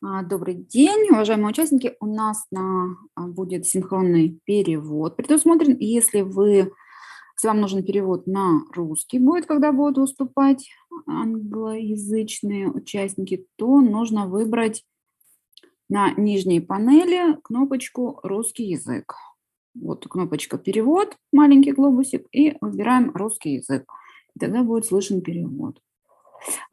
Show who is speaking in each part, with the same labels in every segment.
Speaker 1: Добрый день, уважаемые участники. У нас будет синхронный перевод предусмотрен. Если если вам нужен перевод на русский будет, когда будут выступать англоязычные участники, то нужно выбрать на нижней панели кнопочку «Русский язык». Вот кнопочка «Перевод», маленький глобусик, и выбираем «Русский язык». И тогда будет слышен перевод.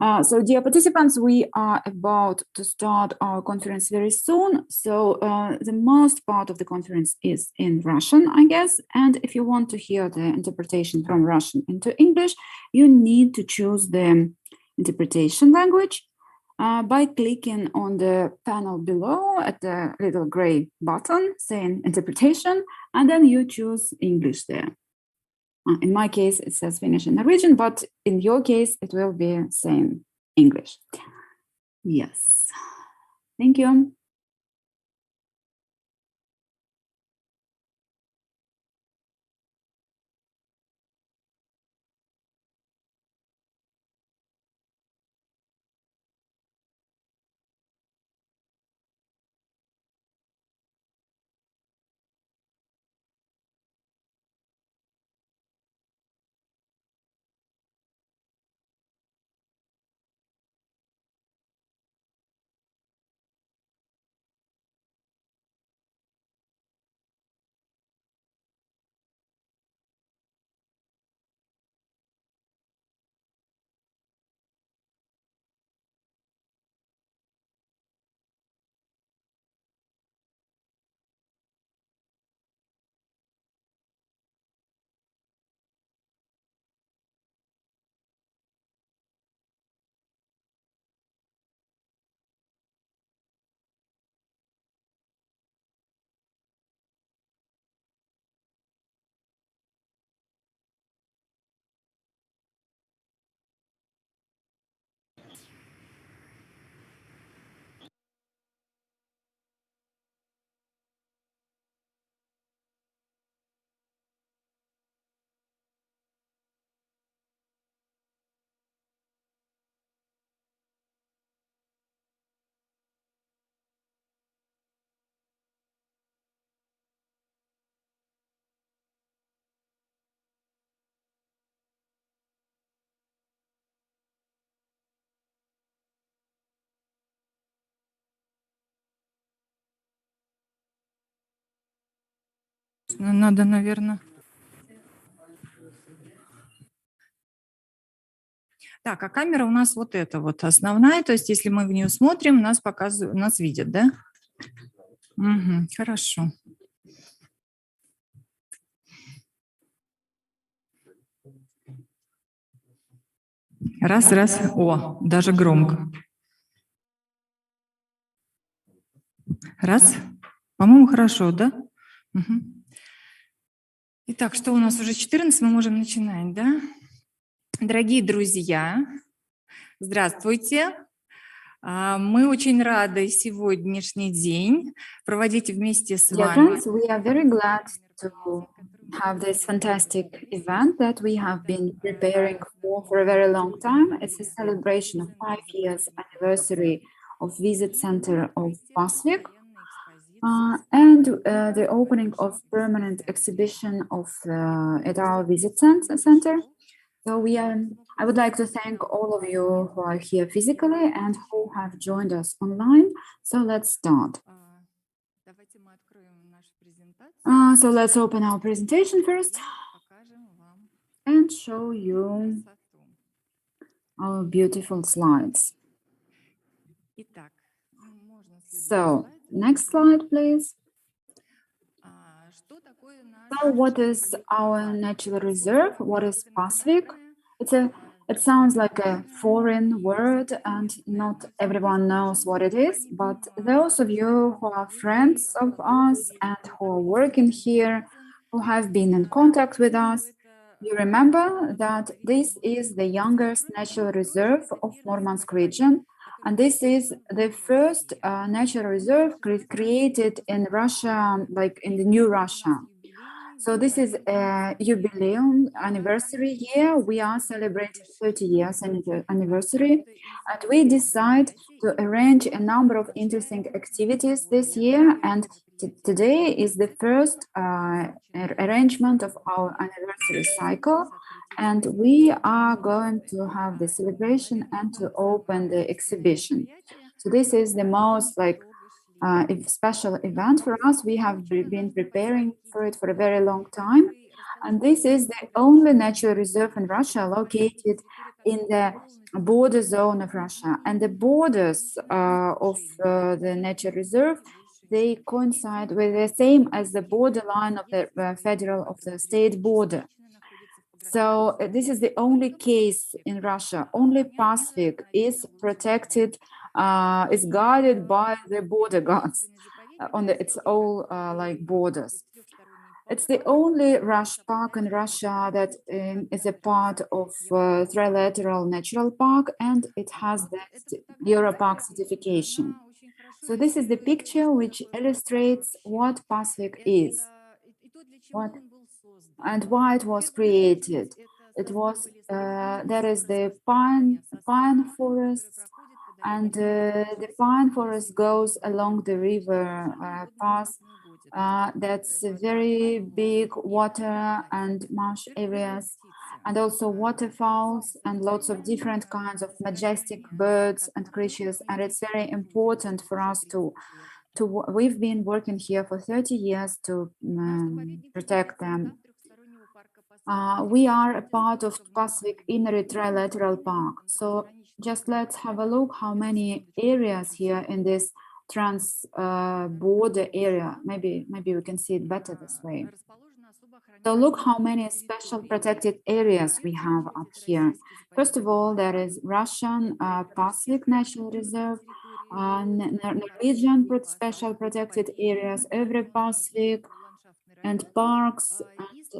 Speaker 1: So, dear participants, we are about to start our conference very soon. So, the most part of the conference is in Russian, I guess. And if you want to hear the interpretation from Russian into English, you need to choose the interpretation language by clicking on the panel below at the little gray button saying interpretation, and then you choose English there. In my case, it says Finnish and Norwegian, but in your case, it will be same English. Yes. Thank you.
Speaker 2: Надо, наверное. Так, а камера у нас вот эта вот основная, то есть если мы в нее смотрим, нас показывают, нас видят, да? Угу, хорошо. Раз, раз. О, даже громко. Раз. По-моему, хорошо, да? Угу. Итак, что у нас уже 14, мы можем начинать, да? Дорогие друзья, здравствуйте. Мы очень рады сегодняшний день проводить вместе с
Speaker 1: Dear
Speaker 2: вами.
Speaker 1: friends, we are very glad to have this fantastic event that we have been preparing for a very long time. It's a celebration of 5 years anniversary of Visit Center of Pasvik. And the opening of permanent exhibition at our visit center. So I would like to thank all of you who are here physically and who have joined us online. So let's start. So let's open our presentation first and show you our beautiful slides. So next slide, please. So what is our natural reserve? What is Pasvik? It sounds like a foreign word and not everyone knows what it is, but those of you who are friends of us and who are working here, who have been in contact with us, you remember that this is the youngest natural reserve of Murmansk region, and this is the first natural reserve created in Russia, like in the new Russia. So this is a jubileum anniversary year. We are celebrating 30 years anniversary, and we decide to arrange a number of interesting activities this year. And today is the first arrangement of our anniversary cycle, and we are going to have the celebration and to open the exhibition. So this is the most special event for us. We have been preparing for it for a very long time. And this is the only natural reserve in Russia located in the border zone of Russia. And the borders of the nature reserve, they coincide with the same as the borderline of the federal of the state border. So this is the only case in Russia. Only Pasvik is protected, is guarded by the border guards on its all borders. It's the only Rush park in Russia that is a part of Trilateral Natural Park, and it has the Europark certification. So this is the picture which illustrates what Pasvik is, and why it was created. It was there is the pine forests, and the pine forest goes along the river path. That's a very big water and marsh areas, and also waterfalls and lots of different kinds of majestic birds and creatures. And it's very important for us to we've been working here for 30 years to protect them. We are a part of Pasvik Inner Trilateral Park. So just let's have a look how many areas here in this border area. Maybe we can see it better this way. So look how many special protected areas we have up here. First of all, there is Russian Pasvik National Reserve, Norwegian special protected areas, every Pasvik, and parks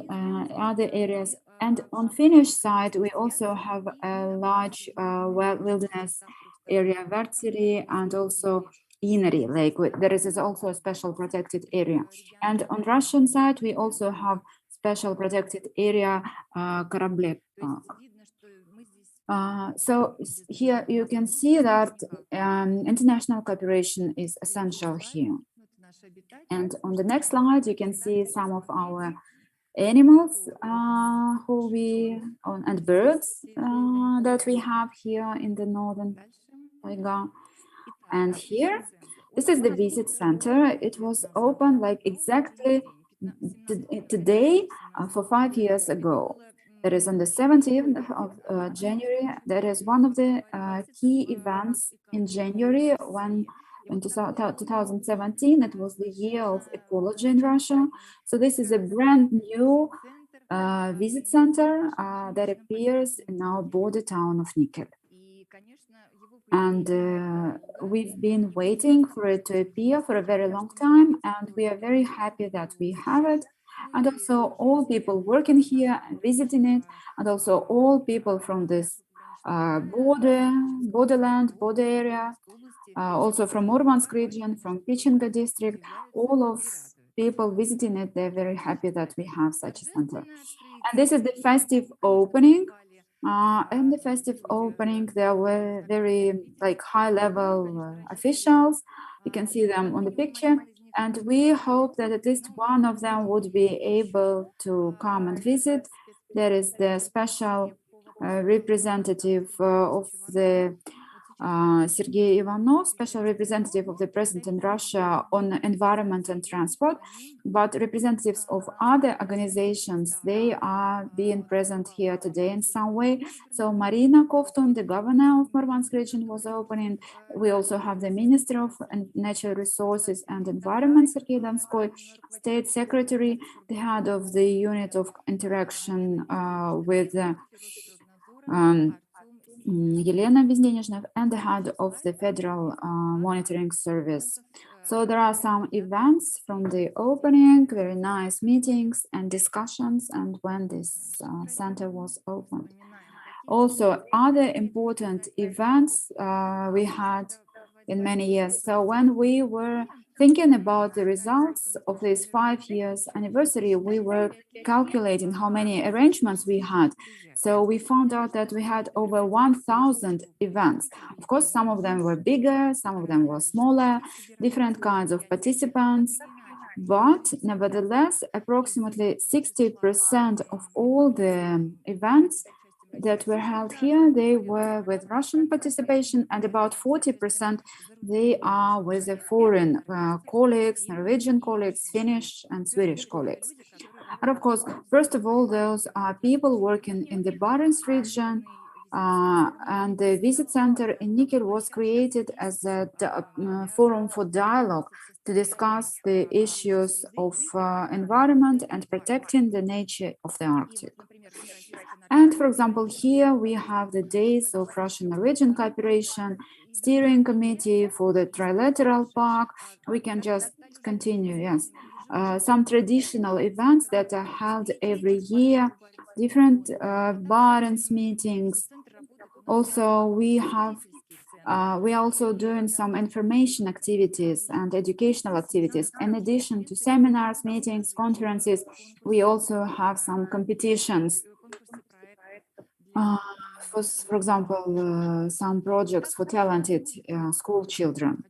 Speaker 1: and other areas. And on Finnish side, we also have a large wilderness area, Vartsiri, and also Inari Lake. There is also a special protected area. And on Russian side, we also have special protected area, Karablek Park. So here you can see that international cooperation is essential here. And on the next slide, you can see some of our animals and birds that we have here in the northern taiga. And here, this is the visit center. It was opened like exactly today for 5 years ago. That is on the 17th of January. That is one of the key events in January when in 2017, it was the year of ecology in Russia. So this is a brand new visit center that appears in our border town of Nikel. And we've been waiting for it to appear for a very long time, and we are very happy that we have it. And also all people working here and visiting it, and also all people from this borderland, border area, also from Murmansk region, from Pichinga district, all of people visiting it, they're very happy that we have such a center. And this is the festive opening. In the festive opening, there were very high-level officials. You can see them on the picture. And we hope that at least one of them would be able to come and visit. There is the special representative of the Sergei Ivanov, special representative of the president in Russia on environment and transport, but representatives of other organizations, they are being present here today in some way. So Marina Kovtun, the governor of Murmansk region, was opening. We also have the Minister of Natural Resources and Environment, Sergei Donskoy, State Secretary, the head of the unit of interaction with Елена Безденежная, and the head of the Federal Monitoring Service. So there are some events from the opening, very nice meetings and discussions, and when this center was opened. Also, other important events we had in many years. So when we were Thinking about the results of this 5 years anniversary, we were calculating how many arrangements we had. So we found out that we had over 1,000 events. Of course, some of them were bigger, some of them were smaller, different kinds of participants. But nevertheless, approximately 60% of all the events that were held here, they were with Russian participation, and about 40% they are with the foreign colleagues, Norwegian colleagues, Finnish and Swedish colleagues. And of course, first of all, those are people working in the Barents region, and the visit center in Nikel was created as a forum for dialogue to discuss the issues of environment and protecting the nature of the Arctic. And for example, here we have the days of Russian-Norwegian cooperation, steering committee for the trilateral park. We can just continue, yes. Some traditional events that are held every year, different Barents meetings. Also, we are also doing some information activities and educational activities. In addition to seminars, meetings, conferences, we also have some competitions. For example, some projects for talented school children.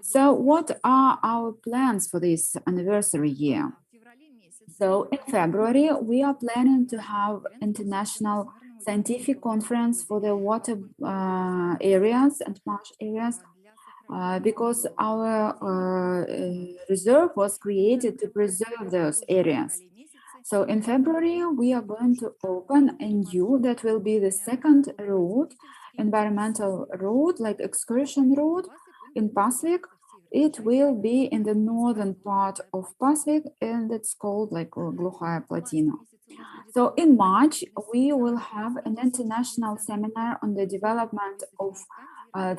Speaker 1: So what are our plans for this anniversary year? So in February, we are planning to have international scientific conference for the water areas and marsh areas, because our reserve was created to preserve those areas. So in February, we are going to open a new, that will be the second route, environmental route, like excursion route in Pasvik. It will be in the northern part of Pasvik, and it's called like Gluchaya Platina. So in March, we will have an international seminar on the development of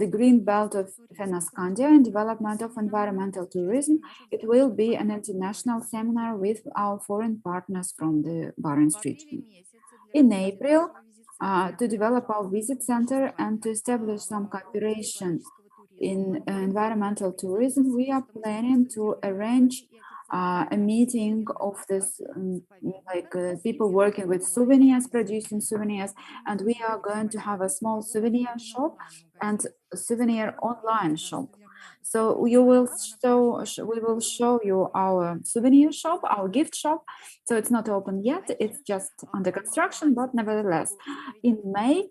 Speaker 1: the green belt of Fennoscandia and development of environmental tourism. It will be an international seminar with our foreign partners from the Barents region. In April, to develop our visit center and to establish some cooperation in environmental tourism, we are planning to arrange a meeting of this, people working with souvenirs, producing souvenirs, and we are going to have a small souvenir shop and a souvenir online shop. So we will show you our souvenir shop, our gift shop. So it's not open yet, it's just under construction, but nevertheless, in May,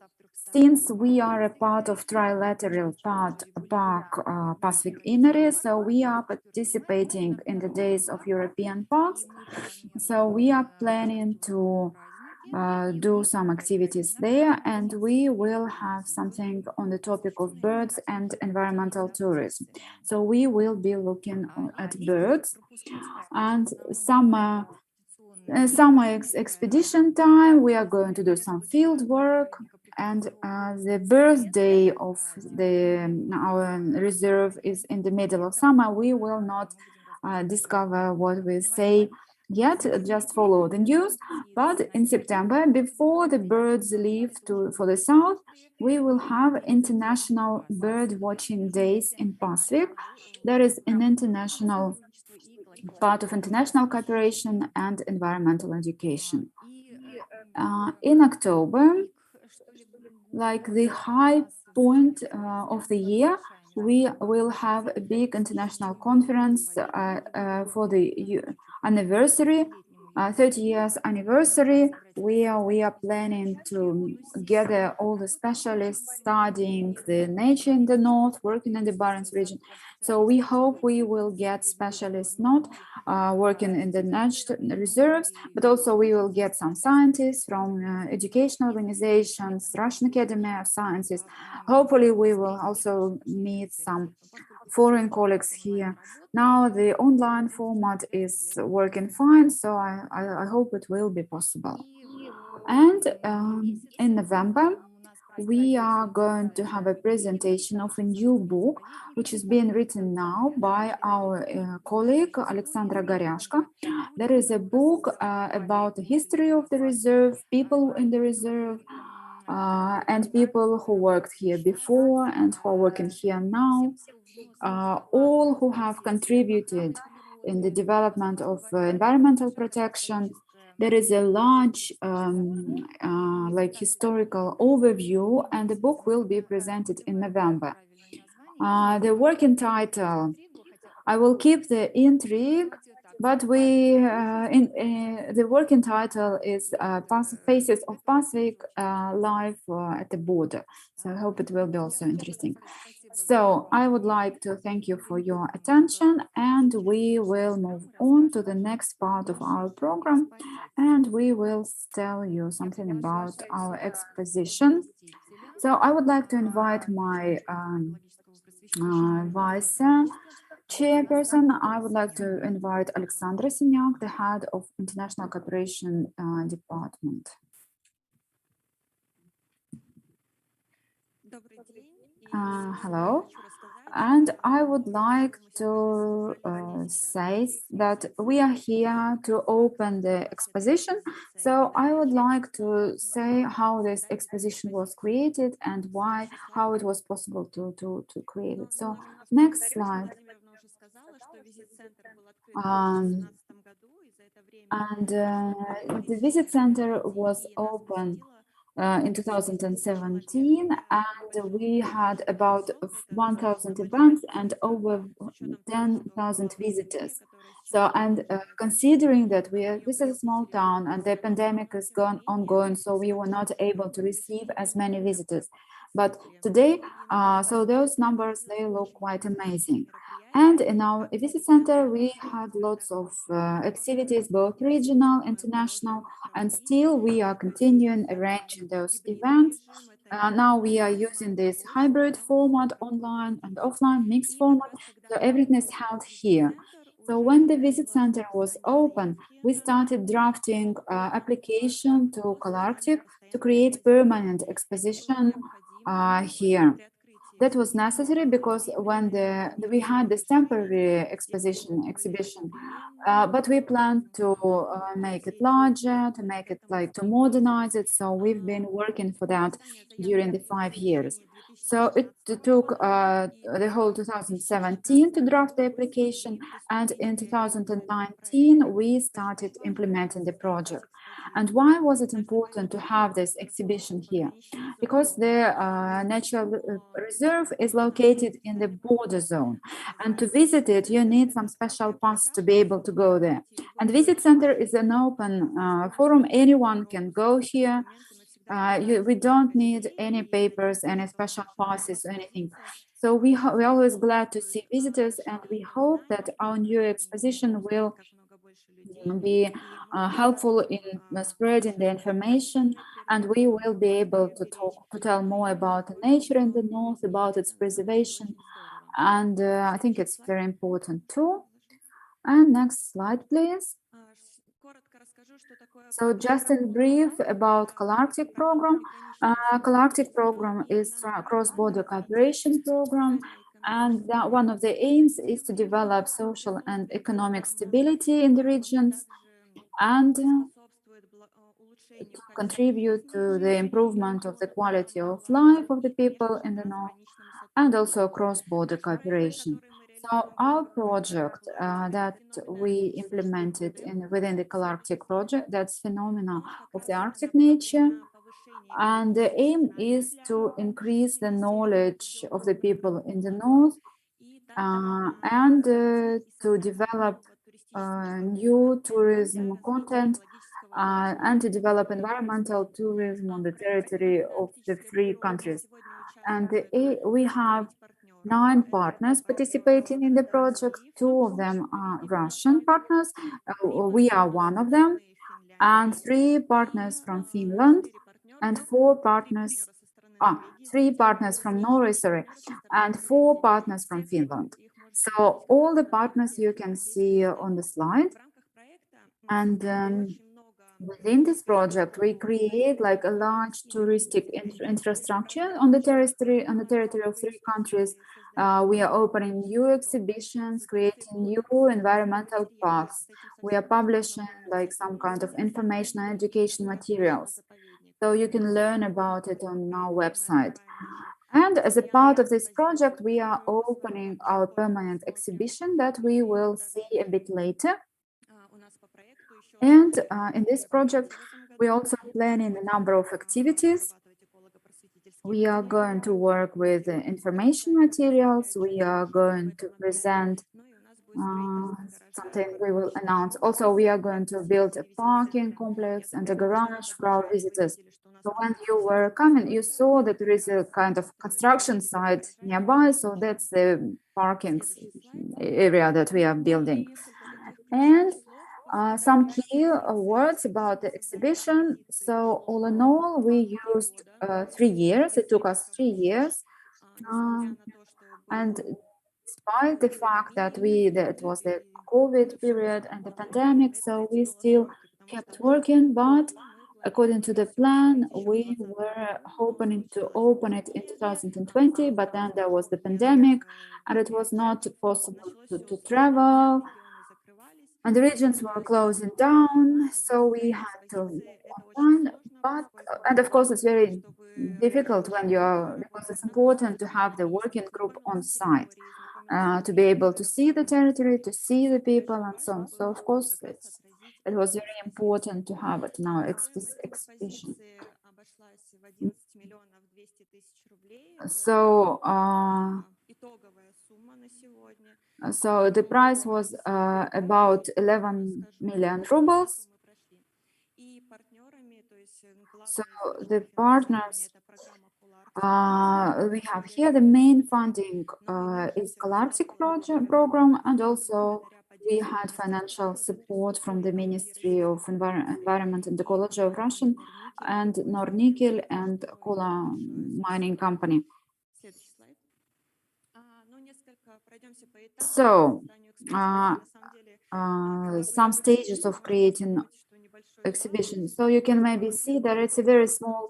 Speaker 1: since we are a part of trilateral park Pasvik Inari, so we are participating in the days of European parks. So we are planning to do some activities there, and we will have something on the topic of birds and environmental tourism. So we will be looking at birds, and summer expedition time, we are going to do some field work, and the birthday of our reserve is in the middle of summer. We will not discover what we say yet, just follow the news. But in September, before the birds leave for the south, we will have international bird watching days in Pasvik. There is an international part of international cooperation and environmental education. In October, like the high point of the year, we will have a big international conference for the anniversary, 30 years anniversary. We are planning to gather all the specialists studying the nature in the north, working in the Barents region. So we hope we will get specialists not working in the national reserves, but also we will get some scientists from educational organizations, Russian Academy of Sciences. Hopefully we will also meet some foreign colleagues here. Now the online format is working fine, so I hope it will be possible. And in November, we are going to have a presentation of a new book, which is being written now by our colleague, Alexandra Garyashka. There is a book about the history of the reserve, people in the reserve, and people who worked here before and who are working here now, all who have contributed in the development of environmental protection. There is a large like historical overview, and the book will be presented in November. The working title, I will keep the intrigue, but the working title is Faces of Pasvik, Life at the Border. So I hope it will be also interesting. So I would like to thank you for your attention, and we will move on to the next part of our program, and we will tell you something about our exposition. So I would like to invite my vice chairperson. I would like to invite Alexandra Semyak, the head of International Cooperation Department. Hello. And I would like to say that we are here to open the exposition. So I would like to say how this exposition was created and how it was possible to create it. So next slide. The visit center was open in 2017, and we had about 1,000 events and over 10,000 visitors. So, and considering that this is a small town and the pandemic is ongoing, so we were not able to receive as many visitors. But today, so those numbers, they look quite amazing. And in our visit center, we had lots of activities, both regional, international, and still we are continuing arranging those events. Now we are using this hybrid format, online and offline mixed format, so everything is held here. So when the visit center was open, we started drafting application to Colarctic to create permanent exposition here. That was necessary because when we had this temporary exhibition, but we planned to make it larger, to make it to modernize it. So we've been working for that during the 5 years. So it took the whole 2017 to draft the application, and in 2019 we started implementing the project. And why was it important to have this exhibition here? Because the natural reserve is located in the border zone, and to visit it you need some special pass to be able to go there. And visit center is an open forum, anyone can go here. We don't need any papers, any special passes, or anything. So we're always glad to see visitors, and we hope that our new exposition will be helpful in spreading the information, and we will be able to tell more about the nature in the north, about its preservation, and I think it's very important too. And next slide, please. So just in brief about Colarctic program. Colarctic program is a cross-border cooperation program, and one of the aims is to develop social and economic stability in the regions and to contribute to the improvement of the quality of life of the people in the north, and also cross-border cooperation. So our project that we implemented within the Colarctic project, that's phenomena of the Arctic nature. And the aim is to increase the knowledge of the people in the north and to develop new tourism content and to develop environmental tourism on the territory of the 3 countries. And we have 9 partners participating in the project. 2 of them are Russian partners. We are one of them, and 3 partners from Finland, and 4 partners. 3 partners from Norway, sorry, and 4 partners from Finland. So all the partners you can see on the slide. And within this project, we create like a large touristic infrastructure on the territory of 3 countries. We are opening new exhibitions, creating new environmental paths. We are publishing like some kind of information and education materials. So you can learn about it on our website. And as a part of this project, we are opening our permanent exhibition that we will see a bit later. And in this project, we also planning a number of activities. We are going to work with information materials. We are going to present something we will announce. Also, we are going to build a parking complex and a garage for our visitors. So when you were coming, you saw that there is a kind of construction site nearby. So that's the parking area that we are building. And some key words about the exhibition. So all in all, we used 3 years. It took us 3 years. And despite the fact that it was the COVID period and the pandemic, so we still kept working, but according to the plan, we were hoping to open it in 2020, but then there was the pandemic and it was not possible to travel and the regions were closing down, so we had to online. But and of course, it's very difficult when because it's important to have the working group on site to be able to see the territory, to see the people, and so on. So of course, it was very important to have it in our exhibition. So. So the price was about 11 million rubles. So the partners we have here, the main funding is Galactic program, and also we had financial support from the Ministry of Environment and Ecology of Russian and Nornickel and Kola mining company. So some stages of creating exhibition. So you can maybe see that it's a very small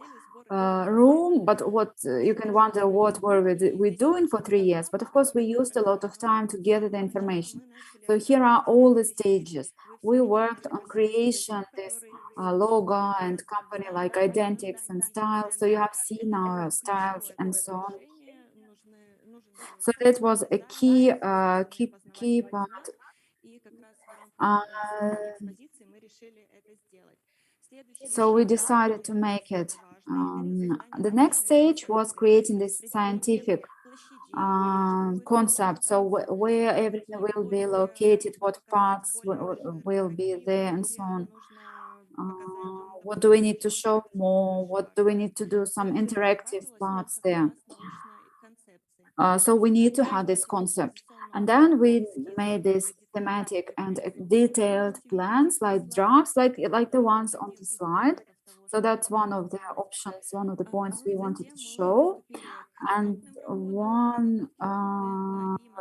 Speaker 1: room, but what you can wonder what were we doing for 3 years. But of course, we used a lot of time to gather the information. So here are all the stages. We worked on creation this logo and company like identics and styles. So you have seen our styles and so on. So that was a key part. So we decided to make it. The next stage was creating this scientific concept. So where everything will be located, what parts will be there, and so on. What do we need to show more? What do we need to do? Some interactive parts there. So we need to have this concept. And then we made this thematic and detailed plans, like drafts, like the ones on the slide. So that's one of the options, one of the points we wanted to show. And one,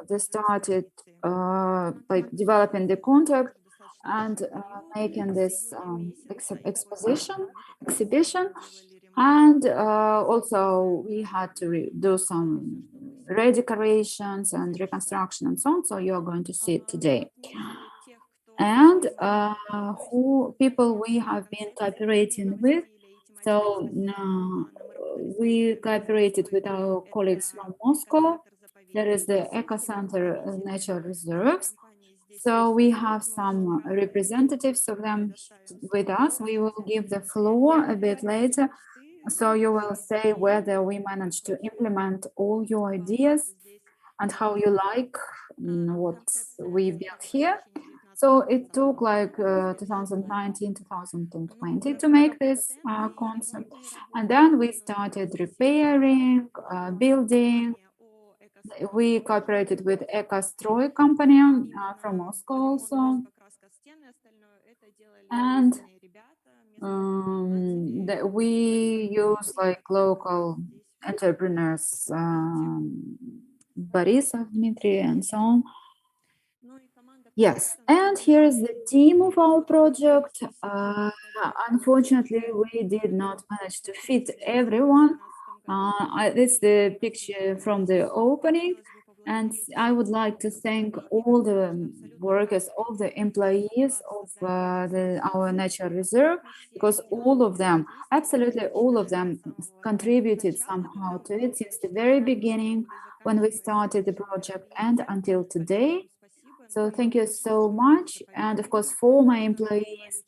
Speaker 1: they started like developing the contact and making this exhibition. And also we had to do some redecorations and reconstruction and so on. So you're going to see it today. And who people we have been cooperating with. So we cooperated with our colleagues from Moscow. There is the Eco Center Natural Reserves. So we have some representatives of them with us. We will give the floor a bit later. So you will say whether we managed to implement all your ideas and how you like what we built here. So it took like 2019, 2020 to make this concept. And then we started repairing, building. We cooperated with Ekostroy company from Moscow also. And we use like local entrepreneurs, Borisov, Dmitry, and so on. Yes, and here is the team of our project. Unfortunately, we did not manage to fit everyone. This is the picture from the opening. And I would like to thank all the workers, all the employees of our natural reserve, because all of them, absolutely all of them, contributed somehow to it since the very beginning when we started the project and until today. So thank you so much. And of course, for my employees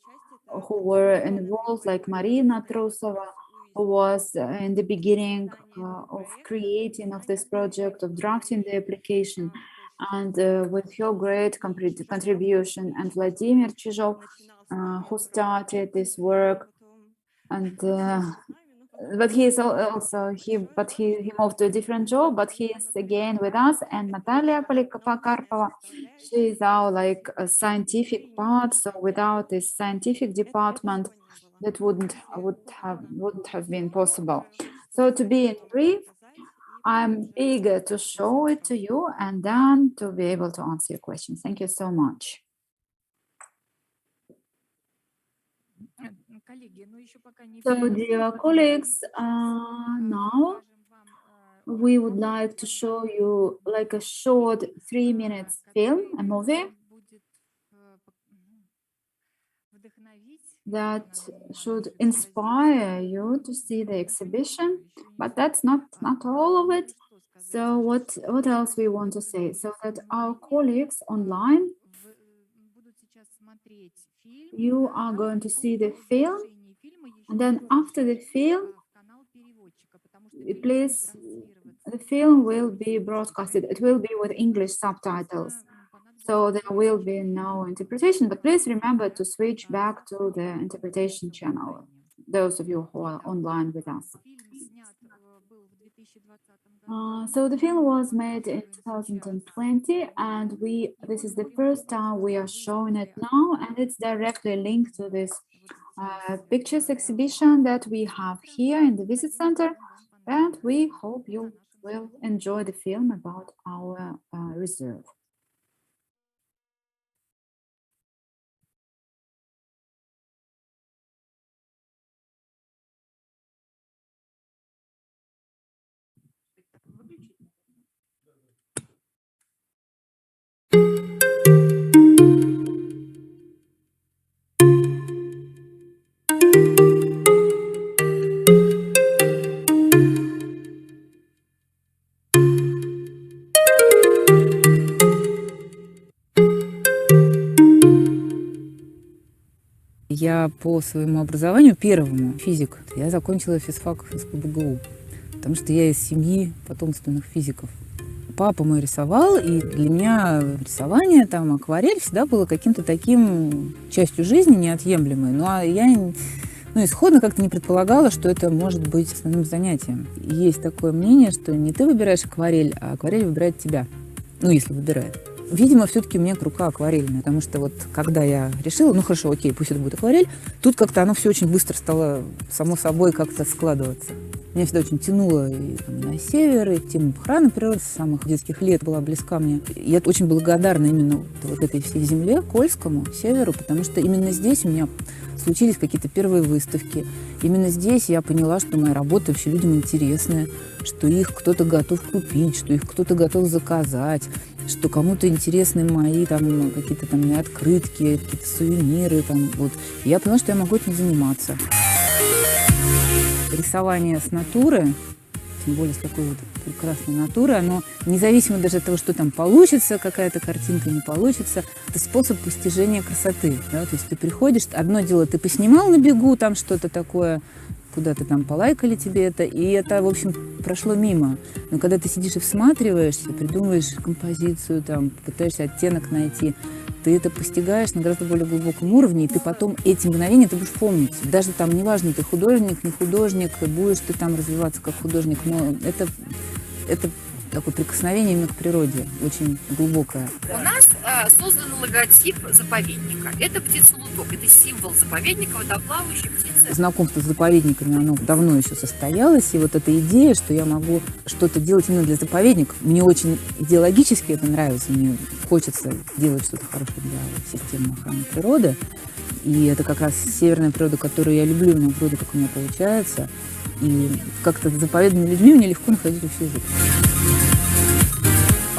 Speaker 1: who were involved, like Marina Trusova, who was in the beginning of creating of this project, of drafting the application, and with your great contribution, and Vladimir Chizhov, who started this work, and but he is also he moved to a different job, but he is again with us. And Natalia Polikarpova, she is our like a scientific part. So without this scientific department, that wouldn't have been possible. So to be in brief, I'm eager to show it to you and then to be able to answer your questions. Thank you so much. So, dear colleagues, now we would like to show you like a short 3 minutes film, a movie that should inspire you to see the exhibition, but that's not all of it. So what else we want to say? So that our colleagues online, you are going to see the film, and then after the film, please, the film will be broadcasted. It will be with English subtitles. So there will be no interpretation, but please remember to switch back to the interpretation channel, those of you who are online with us. So the film was made in 2020, and this is the first time we are showing it now, and it's directly linked to this pictures exhibition that we have here in the visit center, and we hope you will enjoy the film about our reserve.
Speaker 3: Я по своему образованию, первому, физик, я закончила физфак СПбГУ, потому что я из семьи потомственных физиков. Папа мой рисовал, и для меня рисование, там, акварель всегда было каким-то таким частью жизни неотъемлемой. Ну, а я исходно как-то не предполагала, что это может быть основным занятием. И есть такое мнение, что не ты выбираешь акварель, а акварель выбирает тебя. Ну, если выбирает. Видимо, все-таки у меня рука акварельная, потому что вот когда я решила, ну хорошо, окей, пусть это будет акварель, тут как-то оно все очень быстро стало само собой как-то складываться. Меня всегда очень тянуло и на север, и тема охраны природы с самых детских лет была близка мне. Я очень благодарна именно вот этой всей земле, Кольскому, северу, потому что именно здесь у меня случились какие-то первые выставки. Именно здесь я поняла, что моя работа вообще людям интересная, что их кто-то готов купить, что их кто-то готов заказать, что кому-то интересны мои там какие-то там открытки, какие-то сувениры. Там, вот. И я поняла, что я могу этим заниматься. Рисование с натуры, тем более с такой вот прекрасной натуры, оно независимо даже от того, что там получится, какая-то картинка не получится, это способ постижения красоты. Да? То есть ты приходишь, одно дело, ты поснимал на бегу там что-то такое, куда-то там полайкали тебе это, и это, в общем, прошло мимо. Но когда ты сидишь и всматриваешься, придумываешь композицию, там, пытаешься оттенок найти, ты это постигаешь на гораздо более глубоком уровне, и ты потом эти мгновения ты будешь помнить. Даже там неважно, ты художник, не художник, будешь ты там развиваться как художник, но это такое прикосновение именно к природе, очень глубокое.
Speaker 4: У нас создан логотип заповедника. Это птицелуток, это символ заповедника, водоплавающей птицы.
Speaker 3: Знакомство с заповедниками, оно давно еще состоялось, и вот эта идея, что я могу что-то делать именно для заповедников, мне очень идеологически это нравится, мне хочется делать что-то хорошее для системы охраны природы, и это как раз северная природа, которую я люблю, именно природа, как у меня получается, и как-то с заповедными людьми мне легко находить общий язык.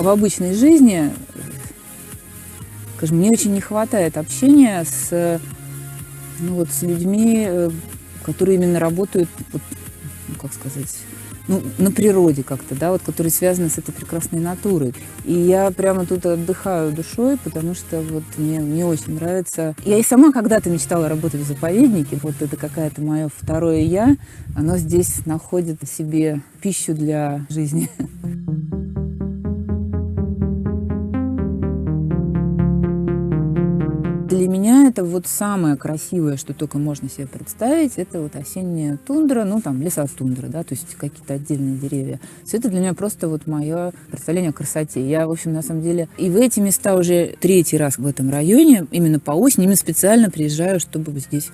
Speaker 3: в обычной жизни, скажем, мне очень не хватает общения с людьми, которые именно работают, на природе как-то, да, вот, которые связаны с этой прекрасной натурой. И я прямо тут отдыхаю душой, потому что вот мне очень нравится. Я и сама когда-то мечтала работать в заповеднике. Вот это какое-то мое второе «я». Оно здесь находит себе пищу для жизни. Для меня это вот самое красивое, что только можно себе представить, это вот осенняя тундра, лесотундра, да, то есть какие-то отдельные деревья. Все это для меня просто вот мое представление о красоте. Я, в общем, на самом деле, и в эти места уже третий раз в этом районе, именно по осени, именно специально приезжаю, чтобы здесь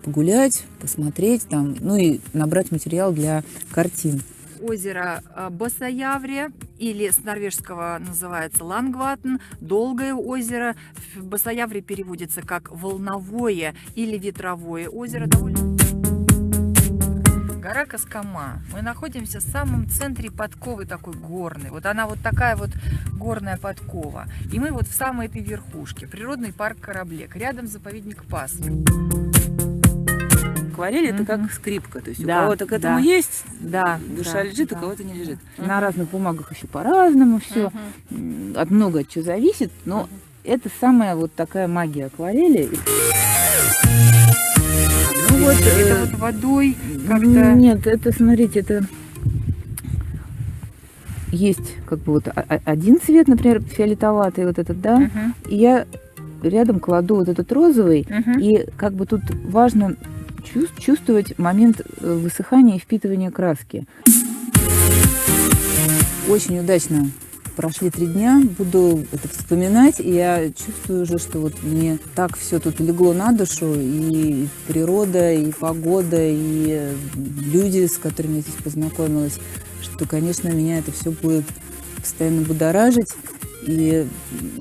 Speaker 3: погулять, посмотреть там, и набрать материал для картин.
Speaker 4: Озеро Басаявре, или с норвежского называется Лангватн, долгое озеро. В Басаявре переводится как волновое или ветровое озеро. Гора Коскома. Мы находимся в самом центре подковы такой горной. Вот она вот такая вот горная подкова. И мы вот в самой этой верхушке. Природный парк Кораблек. Рядом заповедник Pasvik.
Speaker 3: Акварель это как скрипка, то есть у кого-то к этому есть, душа лежит, у кого-то не лежит. На разных бумагах еще по-разному все, от много чего зависит, но это самая вот такая магия акварели.
Speaker 4: Это вот водой как-то...
Speaker 3: Нет, это, смотрите, это есть как бы вот один цвет, например, фиолетоватый вот этот, да, и я рядом кладу вот этот розовый, и как бы тут важно чувствовать момент высыхания и впитывания краски. Очень удачно прошли 3 дня, буду это вспоминать, и я чувствую уже, что вот мне так все тут легло на душу, и природа, и погода, и люди, с которыми я здесь познакомилась, что, конечно, меня это все будет постоянно будоражить. И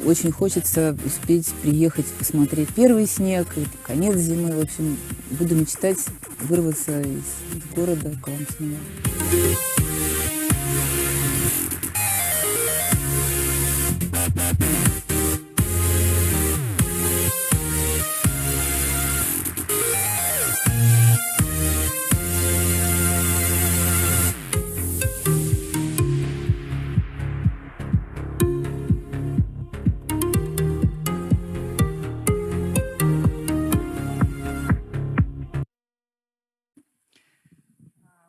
Speaker 3: очень хочется успеть приехать, посмотреть первый снег, конец зимы. В общем, буду мечтать вырваться из города к вам снова.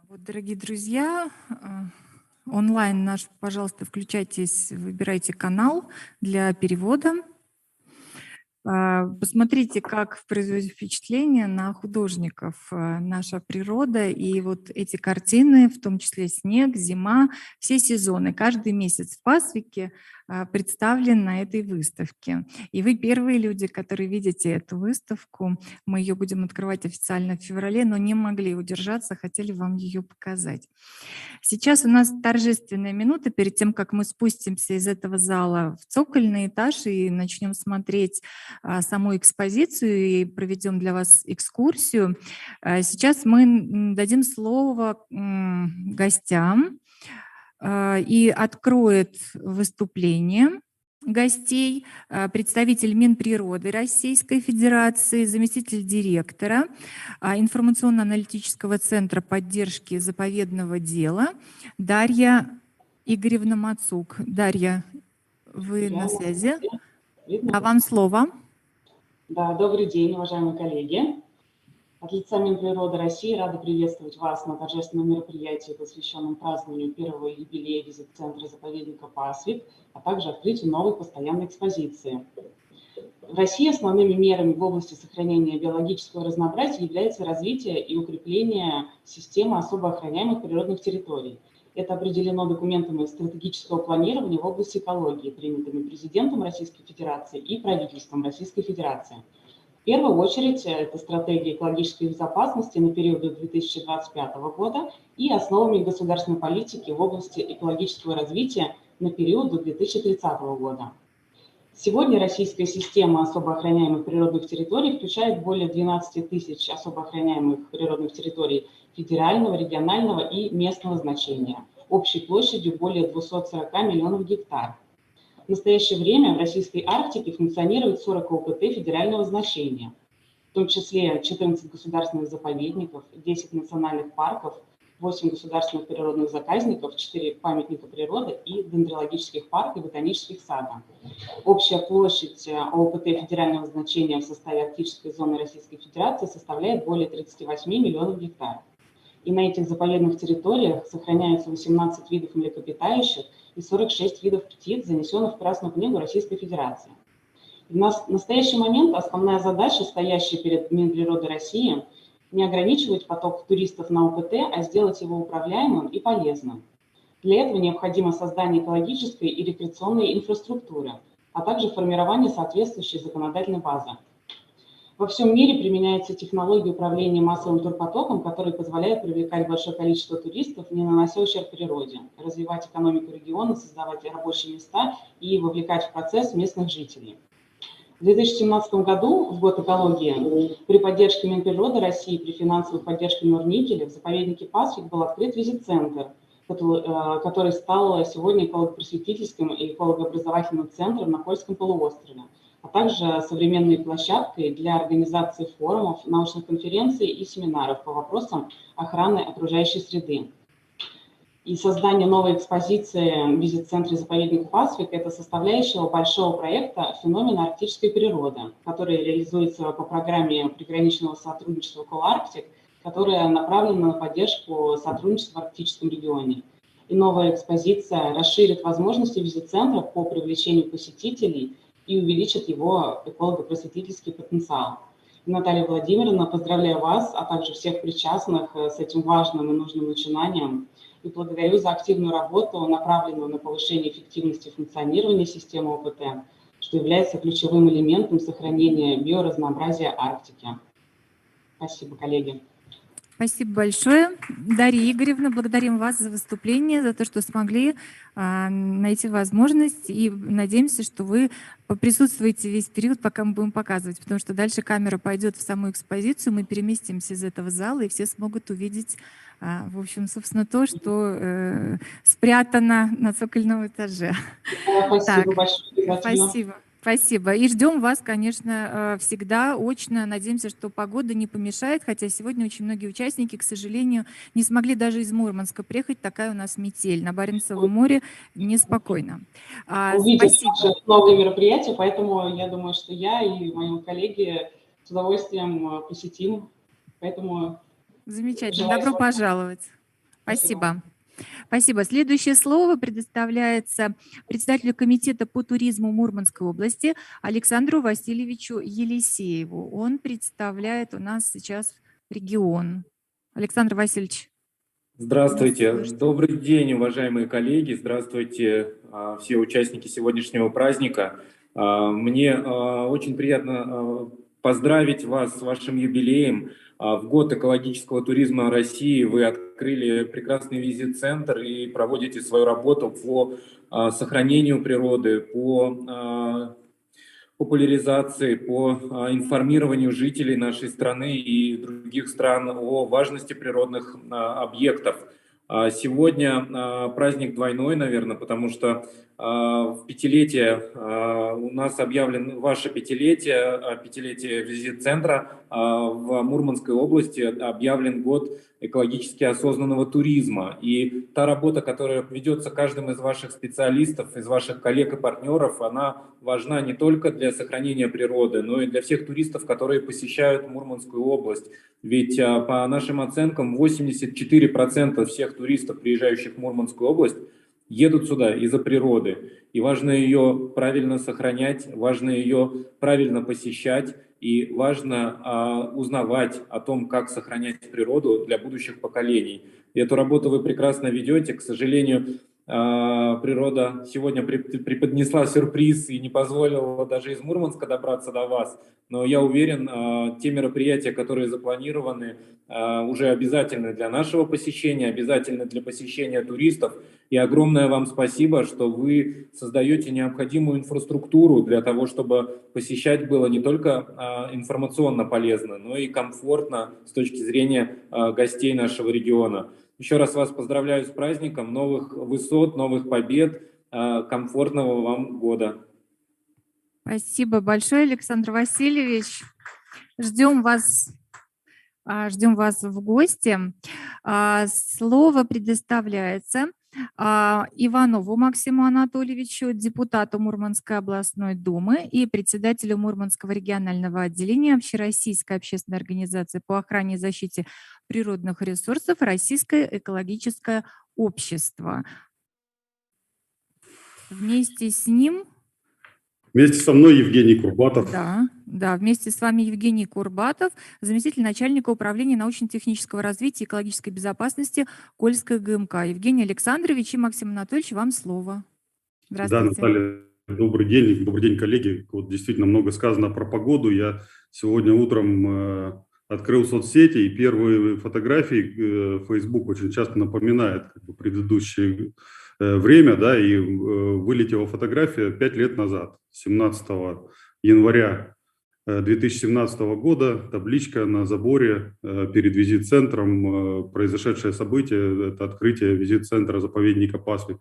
Speaker 2: Вот, дорогие друзья, онлайн наш, пожалуйста, включайтесь, выбирайте канал для перевода. Посмотрите, как производит впечатление на художников наша природа и вот эти картины, в том числе снег, зима, все сезоны. Каждый месяц в Пасвике представлен на этой выставке. И вы первые люди, которые видите эту выставку. Мы ее будем открывать официально в феврале, но не могли удержаться, хотели вам ее показать. Сейчас у нас торжественная минута перед тем, как мы спустимся из этого зала в цокольный этаж и начнем смотреть саму экспозицию и проведем для вас экскурсию. Сейчас мы дадим слово гостям, и откроет выступление гостей представитель Минприроды Российской Федерации, заместитель директора информационно-аналитического центра поддержки заповедного дела Дарья Игоревна Мацук. Дарья, вы на связи? Да, вам слово.
Speaker 5: Да, добрый день, уважаемые коллеги. От лица Минприроды России рада приветствовать вас на торжественном мероприятии, посвященном празднованию первого юбилея визит-центра заповедника Pasvik, а также открытию новой постоянной экспозиции. В России основными мерами в области сохранения биологического разнообразия является развитие и укрепление системы особо охраняемых природных территорий. Это определено документами стратегического планирования в области экологии, принятыми президентом Российской Федерации и правительством Российской Федерации. В первую очередь, это стратегия экологической безопасности на период до 2025 года и основами государственной политики в области экологического развития на период до 2030 года. Сегодня российская система особо охраняемых природных территорий включает более 12 тысяч особо охраняемых природных территорий федерального, регионального и местного значения, общей площадью более 240 миллионов гектар. В настоящее время в российской Арктике функционирует 40 ОПТ федерального значения, в том числе 14 государственных заповедников, 10 национальных парков, 8 государственных природных заказников, 4 памятника природы и дендрологических парков и ботанических садов. Общая площадь ОПТ федерального значения в составе арктической зоны Российской Федерации составляет более 38 миллионов гектаров. И на этих заповедных территориях сохраняются 18 видов млекопитающих и 46 видов птиц, занесенных в Красную книгу Российской Федерации. В настоящий момент основная задача, стоящая перед Минприроды России, не ограничивать поток туристов на ОПТ, а сделать его управляемым и полезным. Для этого необходимо создание экологической и рекреационной инфраструктуры, а также формирование соответствующей законодательной базы. Во всем мире применяется технология управления массовым турпотоком, которая позволяет привлекать большое количество туристов, не нанося ущерб природе, развивать экономику региона, создавать рабочие места и вовлекать в процесс местных жителей. В 2017 году, в год экологии, при поддержке Минприроды России, при финансовой поддержке Норникеля в заповеднике Pasvik был открыт визит-центр, который стал сегодня эколого-просветительским и экологообразовательным центром на Кольском полуострове, а также современной площадкой для организации форумов, научных конференций и семинаров по вопросам охраны окружающей среды. И создание новой экспозиции в визит-центре заповедника Pasvik – это составляющая большого проекта «Феномен арктической природы», который реализуется по программе приграничного сотрудничества «Коларктик», которая направлена на поддержку сотрудничества в арктическом регионе. И новая экспозиция расширит возможности визит-центра по привлечению посетителей и увеличит его эколого-просветительский потенциал. И, Наталья Владимировна, поздравляю вас, а также всех причастных с этим важным и нужным начинанием. И благодарю за активную работу, направленную на повышение эффективности функционирования системы ОПТ, что является ключевым элементом сохранения биоразнообразия Арктики. Спасибо, коллеги.
Speaker 2: Спасибо большое. Дарья Игоревна, благодарим вас за выступление, за то, что смогли найти возможность. И надеемся, что вы присутствуете весь период, пока мы будем показывать, потому что дальше камера пойдет в саму экспозицию, мы переместимся из этого зала, и все смогут увидеть, в общем, собственно, то, что спрятано на цокольном этаже.
Speaker 5: Спасибо большое.
Speaker 2: Спасибо. Спасибо. И ждем вас, конечно, всегда очно. Надеемся, что погода не помешает, хотя сегодня очень многие участники, к сожалению, не смогли даже из Мурманска приехать. Такая у нас метель. На Баренцевом море неспокойно.
Speaker 5: Увидим наши новые мероприятия, поэтому я думаю, что я и мои коллеги с удовольствием посетим. Поэтому
Speaker 2: замечательно. Добро пожаловать. Спасибо. Спасибо. Следующее слово предоставляется председателю комитета по туризму Мурманской области Александру Васильевичу Елисееву. Он представляет у нас сейчас регион. Александр Васильевич.
Speaker 6: Здравствуйте. Добрый день, уважаемые коллеги. Здравствуйте, все участники сегодняшнего праздника. Мне очень приятно поздравить вас с вашим юбилеем. В год экологического туризма России вы открыли прекрасный визит-центр и проводите свою работу по сохранению природы, по популяризации, по информированию жителей нашей страны и других стран о важности природных объектов. Сегодня праздник двойной, наверное, потому что в пятилетие у нас объявлен ваше пятилетие визит-центра в Мурманской области, объявлен год экологически осознанного туризма. И та работа, которая ведется каждым из ваших специалистов, из ваших коллег и партнеров, она важна не только для сохранения природы, но и для всех туристов, которые посещают Мурманскую область. Ведь по нашим оценкам 84% всех туристов, приезжающих в Мурманскую область, едут сюда из-за природы. И важно ее правильно сохранять, важно ее правильно посещать и важно узнавать о том, как сохранять природу для будущих поколений. И эту работу вы прекрасно ведете. К сожалению, природа сегодня преподнесла сюрприз и не позволила даже из Мурманска добраться до вас. Но я уверен, те мероприятия, которые запланированы, уже обязательны для нашего посещения, обязательны для посещения туристов. И огромное вам спасибо, что вы создаете необходимую инфраструктуру для того, чтобы посещать было не только информационно полезно, но и комфортно с точки зрения гостей нашего региона. Еще раз вас поздравляю с праздником, новых высот, новых побед. комфортного вам года.
Speaker 2: Спасибо большое, Александр Васильевич. Ждем вас в гости. Слово предоставляется Иванову Максиму Анатольевичу, депутату Мурманской областной думы и председателю Мурманского регионального отделения Общероссийской общественной организации по охране и защите природных ресурсов «Российское экологическое общество». Вместе с ним...
Speaker 7: Вместе со мной Евгений Курбатов.
Speaker 2: Да, вместе с вами Евгений Курбатов, заместитель начальника управления научно-технического развития и экологической безопасности Кольской ГМК. Евгений Александрович и Максим Анатольевич, вам слово. Здравствуйте.
Speaker 7: Да, Наталья, добрый день, коллеги. Вот действительно много сказано про погоду. Я сегодня утром открыл соцсети, и первые фотографии Facebook очень часто напоминает предыдущее время, да, и вылетела фотография 5 лет назад, 17 января 2017 года, табличка на заборе перед визит-центром, произошедшее событие, это открытие визит-центра заповедника Pasvik.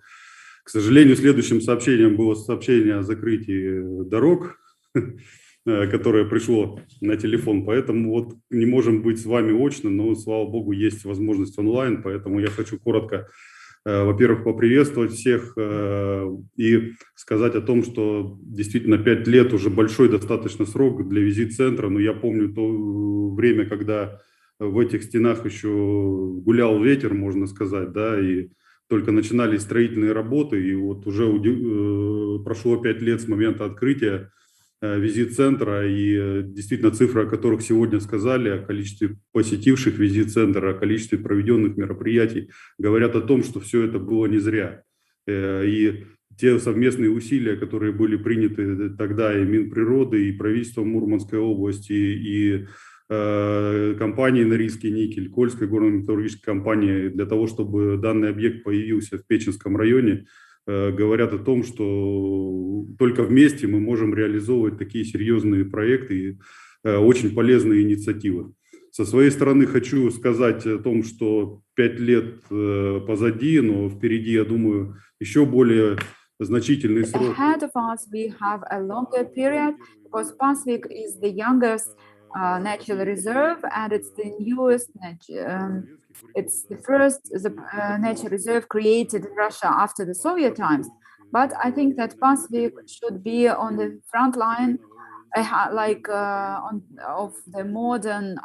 Speaker 7: К сожалению, следующим сообщением было сообщение о закрытии дорог, которое пришло на телефон, поэтому вот не можем быть с вами очно, но, слава богу, есть возможность онлайн, поэтому я хочу коротко, во-первых, поприветствовать всех и сказать о том, что действительно 5 лет уже большой достаточно срок для визит-центра, но я помню то время, когда в этих стенах еще гулял ветер, можно сказать, да, и только начинались строительные работы, и вот уже прошло 5 лет с момента открытия визит-центра, и действительно цифры, о которых сегодня сказали, о количестве посетивших визит-центр, о количестве проведенных мероприятий, говорят о том, что все это было не зря. И те совместные усилия, которые были приняты тогда и Минприроды, и правительством Мурманской области, и компании «Норильский никель», Кольской горно-металлургической компании, для того, чтобы данный объект появился в Печенском районе, говорят о том, что только вместе мы можем реализовывать такие серьезные проекты и очень полезные инициативы. Со своей стороны хочу сказать о том, что 5 лет позади, но впереди, я думаю, еще более значительный срок.
Speaker 1: Ahead of us, we have a longer period because Pasvik is the youngest natural reserve, and it's the newest it's the first natural reserve created in Russia after the Soviet times. But I think that Pasvik should be on the front line, of the modern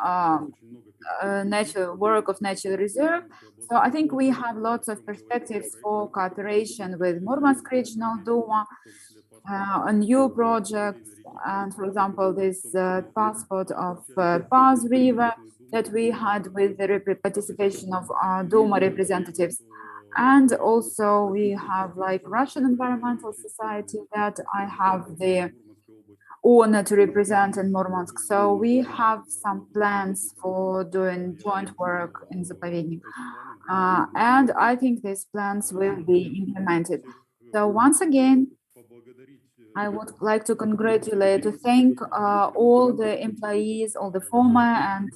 Speaker 1: natural work of natural reserve. So I think we have lots of perspectives for cooperation with Murmansk Regional Duma on new projects, and for example, this passport of Paz River that we had with the participation of Duma representatives. And also we have like Russian Environmental Society that I have the honor to represent in Murmansk. So we have some plans for doing joint work in Zapovednik. And I think these plans will be implemented. So once again, I would like to thank all the employees, all the former and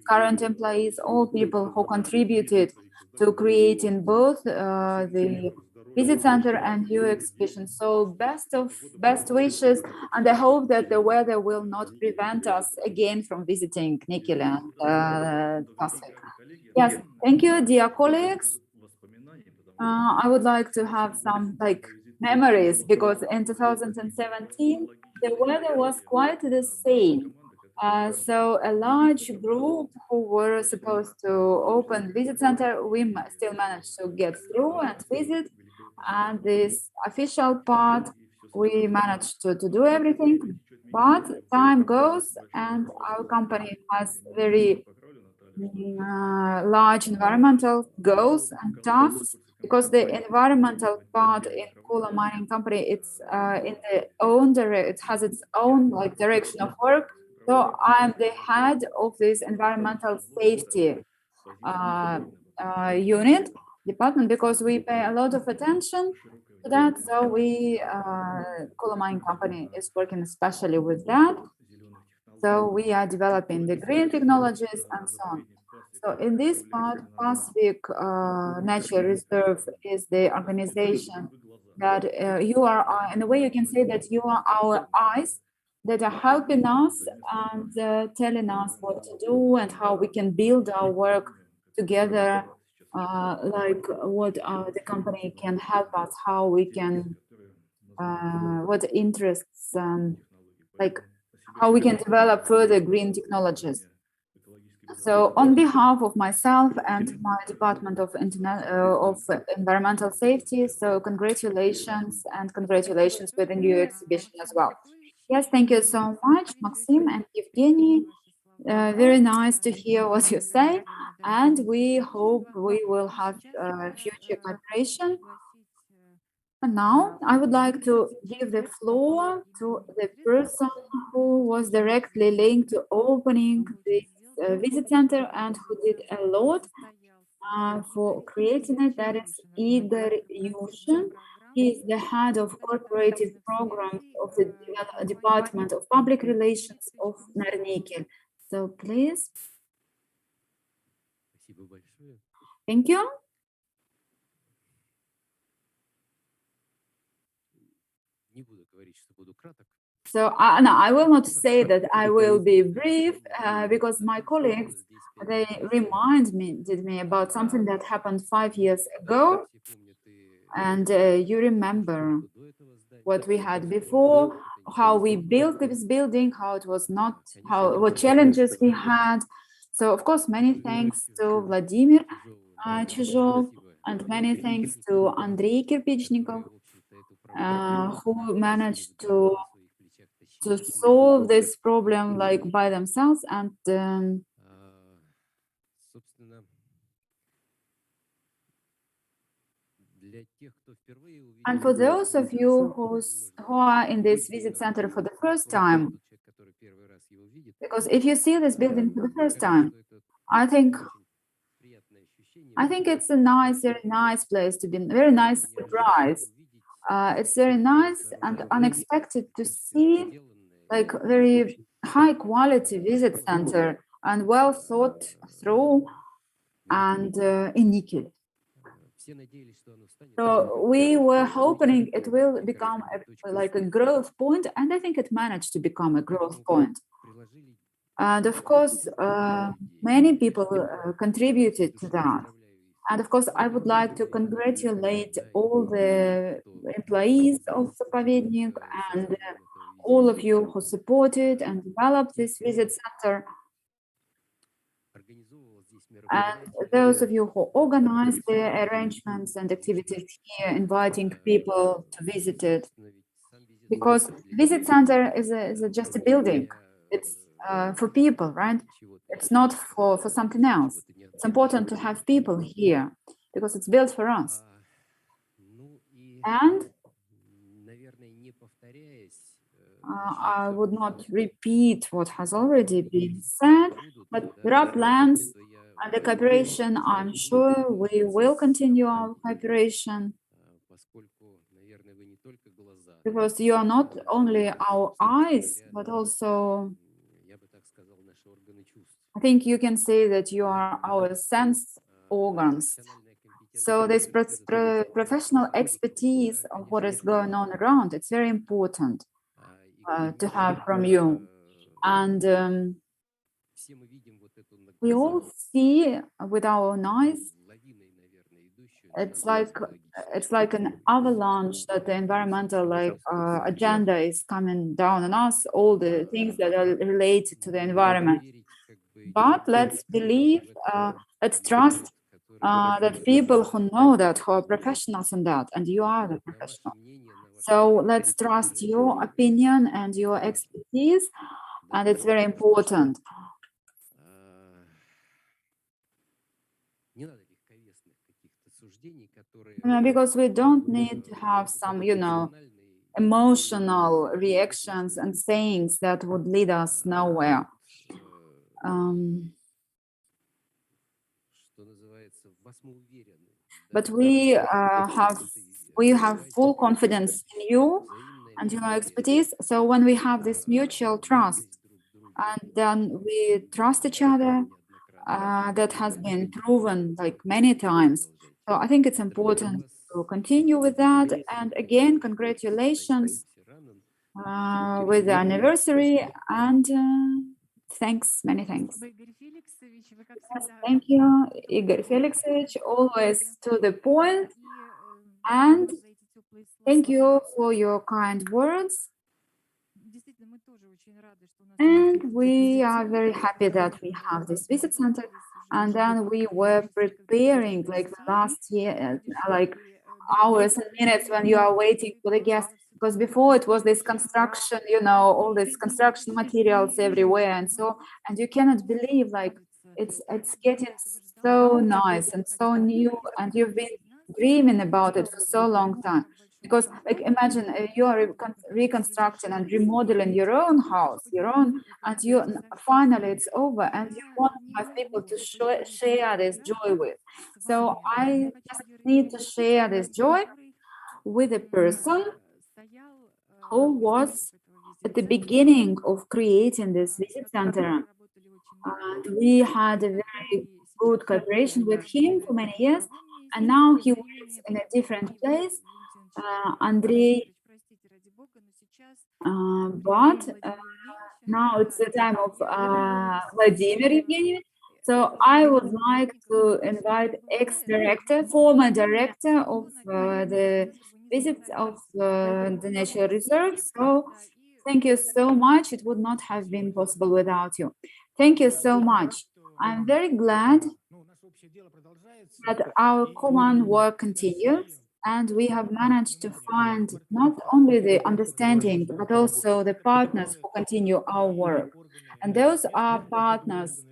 Speaker 1: current employees, all people who contributed to creating both the visit center and new exhibition. So best wishes, and I hope that the weather will not prevent us again from visiting Nikkel and Pasvik. Yes, thank you, dear colleagues. I would like to have some memories, because in 2017 the weather was quite the same. So a large group who were supposed to open visit center, we still managed to get through and visit. And this official part, we managed to do everything. But time goes, and our company has very large environmental goals and tasks, because the environmental part in Kola Mining Company, it's in the own it has its own direction of work. So I'm the head of this environmental safety unit department, because we pay a lot of attention to that. So Kola Mining Company is working especially with that. So we are developing the green technologies and so on. So in this part, Pasvik Natural Reserve is the organization that you are, in a way you can say that you are our eyes that are helping us and telling us what to do and how we can build our work together, like what the company can help us, how we can, what interests, like how we can develop further green technologies. So on behalf of myself and my Department of Environmental Safety, so congratulations and congratulations with the new exhibition as well. Yes, thank you so much, Maxim and Evgeny. Very nice to hear what you say, and we hope we will have future cooperation. And now I would like to give the floor to the person who was directly linked to opening this visit center and who did a lot for creating it. That is Igor Yushin. He is the head of corporative programs of the Department of Public Relations of Narnikel. So please. Thank you. So no, I will not say that I will be brief because my colleagues, they reminded me about something that happened 5 years ago. And you remember what we had before, how we built this building, how it was not, what challenges we had. So of course, many thanks to Vladimir Chizhov and many thanks to Andrei Kirpichnikov, who managed to solve this problem like by themselves. And for those of you who are in this visit center for the first time, because if you see this building for the first time, I think it's a very nice place to be, very nice surprise. It's very nice and unexpected to see like very high quality visit center and well thought through and in nickel. So we were hoping it will become like a growth point, and I think it managed to become a growth point. And of course, many people contributed to that. And of course, I would like to congratulate all the employees of Zapovednik and all of you who supported and developed this visit center. And those of you who organized the arrangements and activities here, inviting people to visit it. Because visit center is just a building. It's for people, right? It's not for something else. It's important to have people here because it's built for us. And I would not repeat what has already been said, but there are plans and the cooperation. I'm sure we will continue our cooperation because you are not only our eyes, but also I think you can say that you are our sense organs. So this professional expertise of what is going on around, it's very important to have from you. And we all see with our own eyes, it's like an avalanche that the environmental agenda is coming down on us, all the things that are related to the environment. But let's believe, let's trust that people who know that, who are professionals in that, and you are the professional. So let's trust your opinion and your expertise, and it's very important. Because we don't need to have some, emotional reactions and sayings that would lead us nowhere. But we have full confidence in you and your expertise. So when we have this mutual trust, and then we trust each other, that has been proven like many times. So I think it's important to continue with that. And again, congratulations with the anniversary, and thanks, many thanks. Yes, thank you, Igor Felixovich, always to the point, and thank you for your kind words. And we are very happy that we have this visit center. And then we were preparing like the last year, like hours and minutes when you are waiting for the guests. Because before it was this construction, you know, all these construction materials everywhere, and so, and you cannot believe like it's getting so nice and so new, and you've been dreaming about it for so long time. Because like imagine you are reconstructing and remodeling your own house, your own, and you finally it's over, and you want to have people to share this joy with. So I just need to share this joy with a person who was at the beginning of creating this visit center. And we had a very good cooperation with him for many years, and now he works in a different place. Andrei, but now it's the time of Vladimir Evgenievich. So I would like to invite ex-director, former director of the visits of the natural reserve. So thank you so much. It would not have been possible without you. Thank you so much. I'm very glad that our common work continues, and we have managed to find not only the understanding, but also the partners who continue our work. And those are partners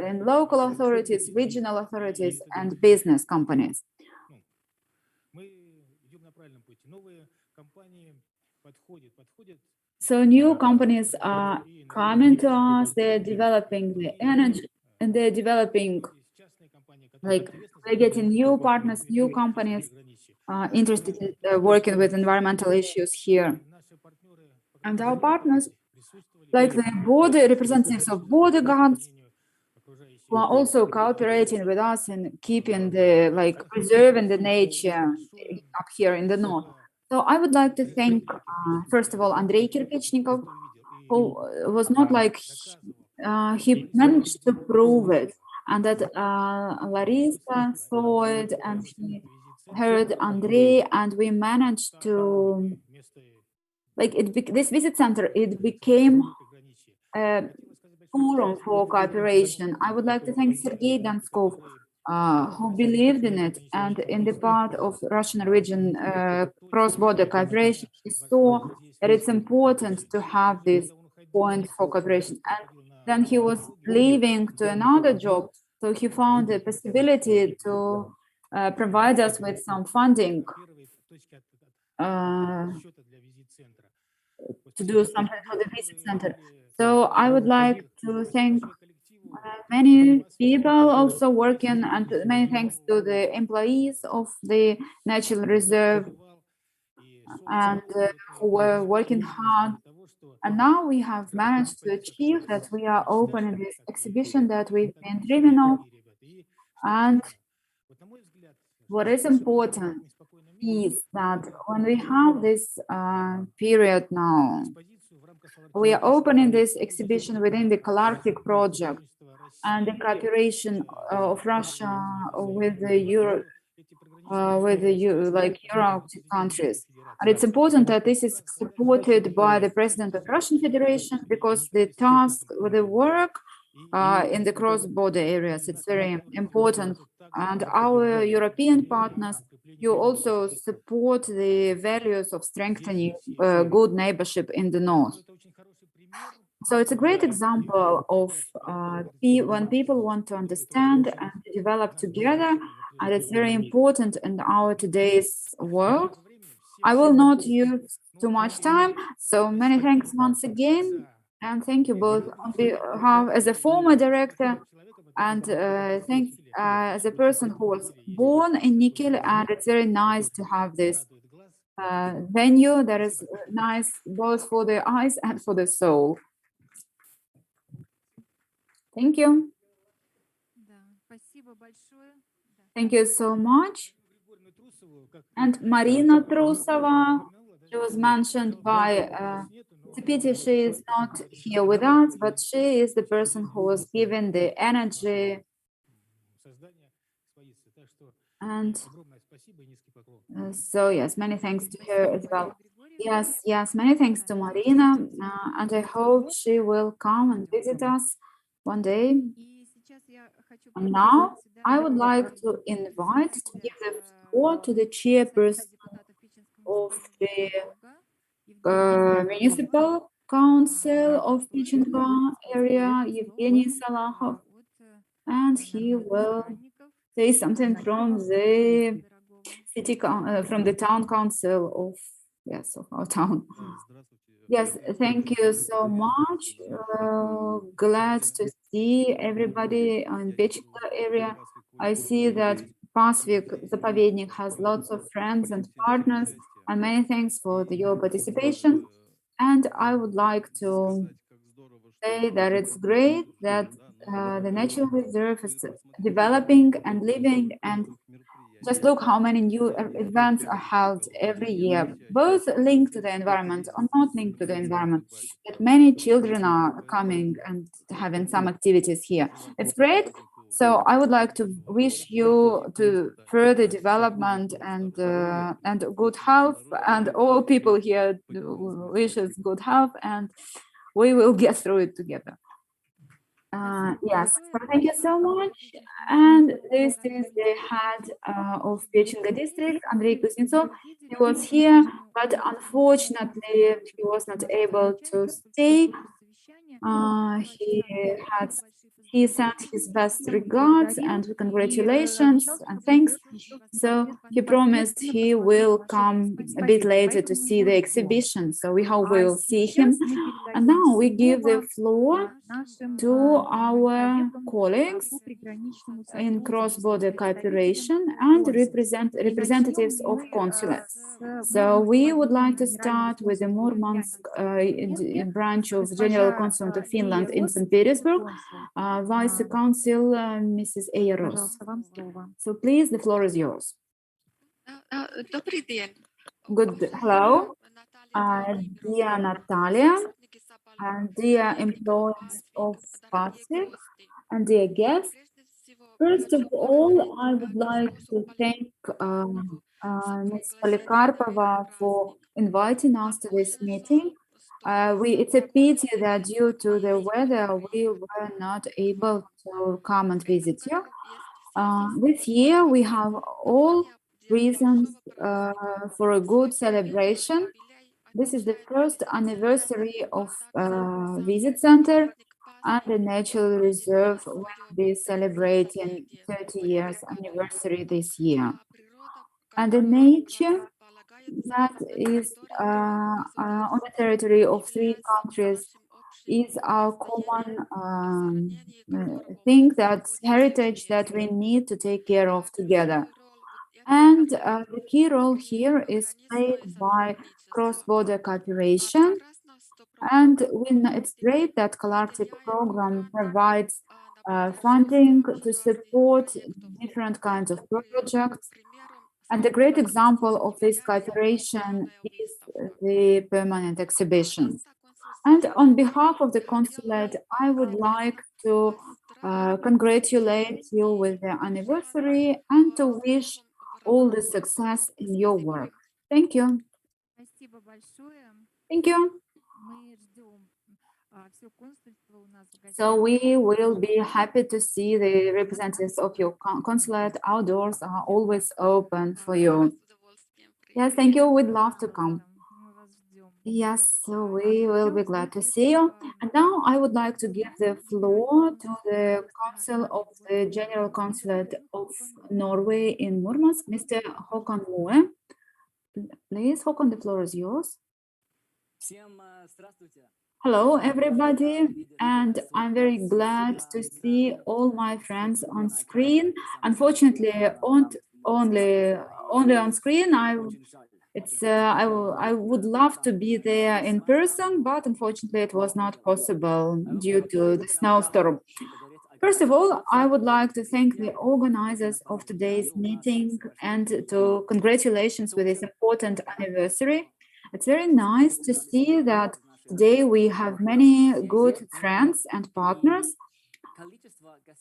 Speaker 1: in local authorities, regional authorities, and business companies. So new companies are coming to us, they're developing the energy, and they're developing, like they're getting new partners, new companies interested in working with environmental issues here. And our partners, like the border representatives of border guards, who are also cooperating with us in keeping the, like preserving the nature up here in the north. So I would like to thank, first of all, Andrei Kirpichnikov, who was not like, he managed to prove it, and that Larissa saw it, and she heard Andrei, and we managed to, like, this visit center, it became a forum for cooperation. I would like to thank Sergei Donskov, who believed in it, and in the part of Russian-Norwegian cross-border cooperation, he saw that it's important to have this point for cooperation. And then he was leaving to another job, so he found the possibility to provide us with some funding to do something for the visit center. So I would like to thank many people also working, and many thanks to the employees of the Natural Reserve, and who were working hard. And now we have managed to achieve that we are opening this exhibition that we've been dreaming of. And what is important is that when we have this period now, we are opening this exhibition within the Arctic project and the cooperation of Russia with the Euro, like Euro-Arctic countries. And it's important that this is supported by the President of Russian Federation, because the task with the work in the cross-border areas, it's very important. And our European partners, you also support the values of strengthening good neighborship in the north. So it's a great example of when people want to understand and develop together, and it's very important in our today's world. I will not use too much time, so many thanks once again, and thank you both on behalf as a former director, and thanks as a person who was born in Nikel, and it's very nice to have this venue that is nice both for the eyes and for the soul. Thank you. Thank you so much. And Marina Trusova, she was mentioned by, it's a pity she is not here with us, but she is the person who was given the energy. And so yes, many thanks to her as well. Yes, many thanks to Marina, and I hope she will come and visit us one day. And now I would like to invite to give the floor to the chairperson of the Municipal Council of Pichinga area, Evgeny Salahov, and he will say something from the from the town council of our town. Yes, thank you so much. Glad to see everybody in Pechenga area. I see that Pasvik Zapovednik has lots of friends and partners, and many thanks for your participation. And I would like to say that it's great that the natural reserve is developing and living, and just look how many new events are held every year, both linked to the environment or not linked to the environment. That many children are coming and having some activities here. It's great. So I would like to wish you to further development and good health, and all people here wishes good health, and we will get through it together. Yes, so thank you so much. And this is the head of Pechenga district, Andrei Kuznetsov. He was here, but unfortunately he was not able to stay. He sent his best regards and congratulations and thanks. So he promised he will come a bit later to see the exhibition. So we hope we will see him. And now we give the floor to our colleagues in cross-border cooperation and representatives of consulates. So we would like to start with the Murmansk branch of General Consulate of Finland in St. Petersburg, Vice Consul Mrs. Eyaros. So please, the floor is yours. Good, hello, dear Natalia, and dear employees of Pasvik, and dear guests. First of all, I would like to thank Ms. Polikarpova for inviting us to this meeting. It's a pity that due to the weather, we were not able to come and visit you. This year, we have all reasons for a good celebration. This is the first anniversary of Visit Center, and the Natural Reserve will be celebrating 30 years anniversary this year. And the nature that is on the territory of 3 countries is our common thing, that's heritage that we need to take care of together. And the key role here is played by cross-border cooperation. And it's great that Galactic program provides funding to support different kinds of projects. And a great example of this cooperation is the permanent exhibition. And on behalf of the consulate, I would like to congratulate you with the anniversary and to wish all the success in your work. Thank you. Thank you. So we will be happy to see the representatives of your consulate. Our doors are always open for you. Yes, thank you. We'd love to come. Yes, so we will be glad to see you. And now I would like to give the floor to the Consul of the General Consulate of Norway in Murmansk, Mr. Håkon Moe. Please, Håkon, the floor is yours. Hello, everybody, and I'm very glad to see all my friends on screen. Unfortunately, only on screen. I would love to be there in person, but unfortunately, it was not possible due to the snowstorm. First of all, I would like to thank the organizers of today's meeting and to congratulations with this important anniversary. It's very nice to see that today we have many good friends and partners,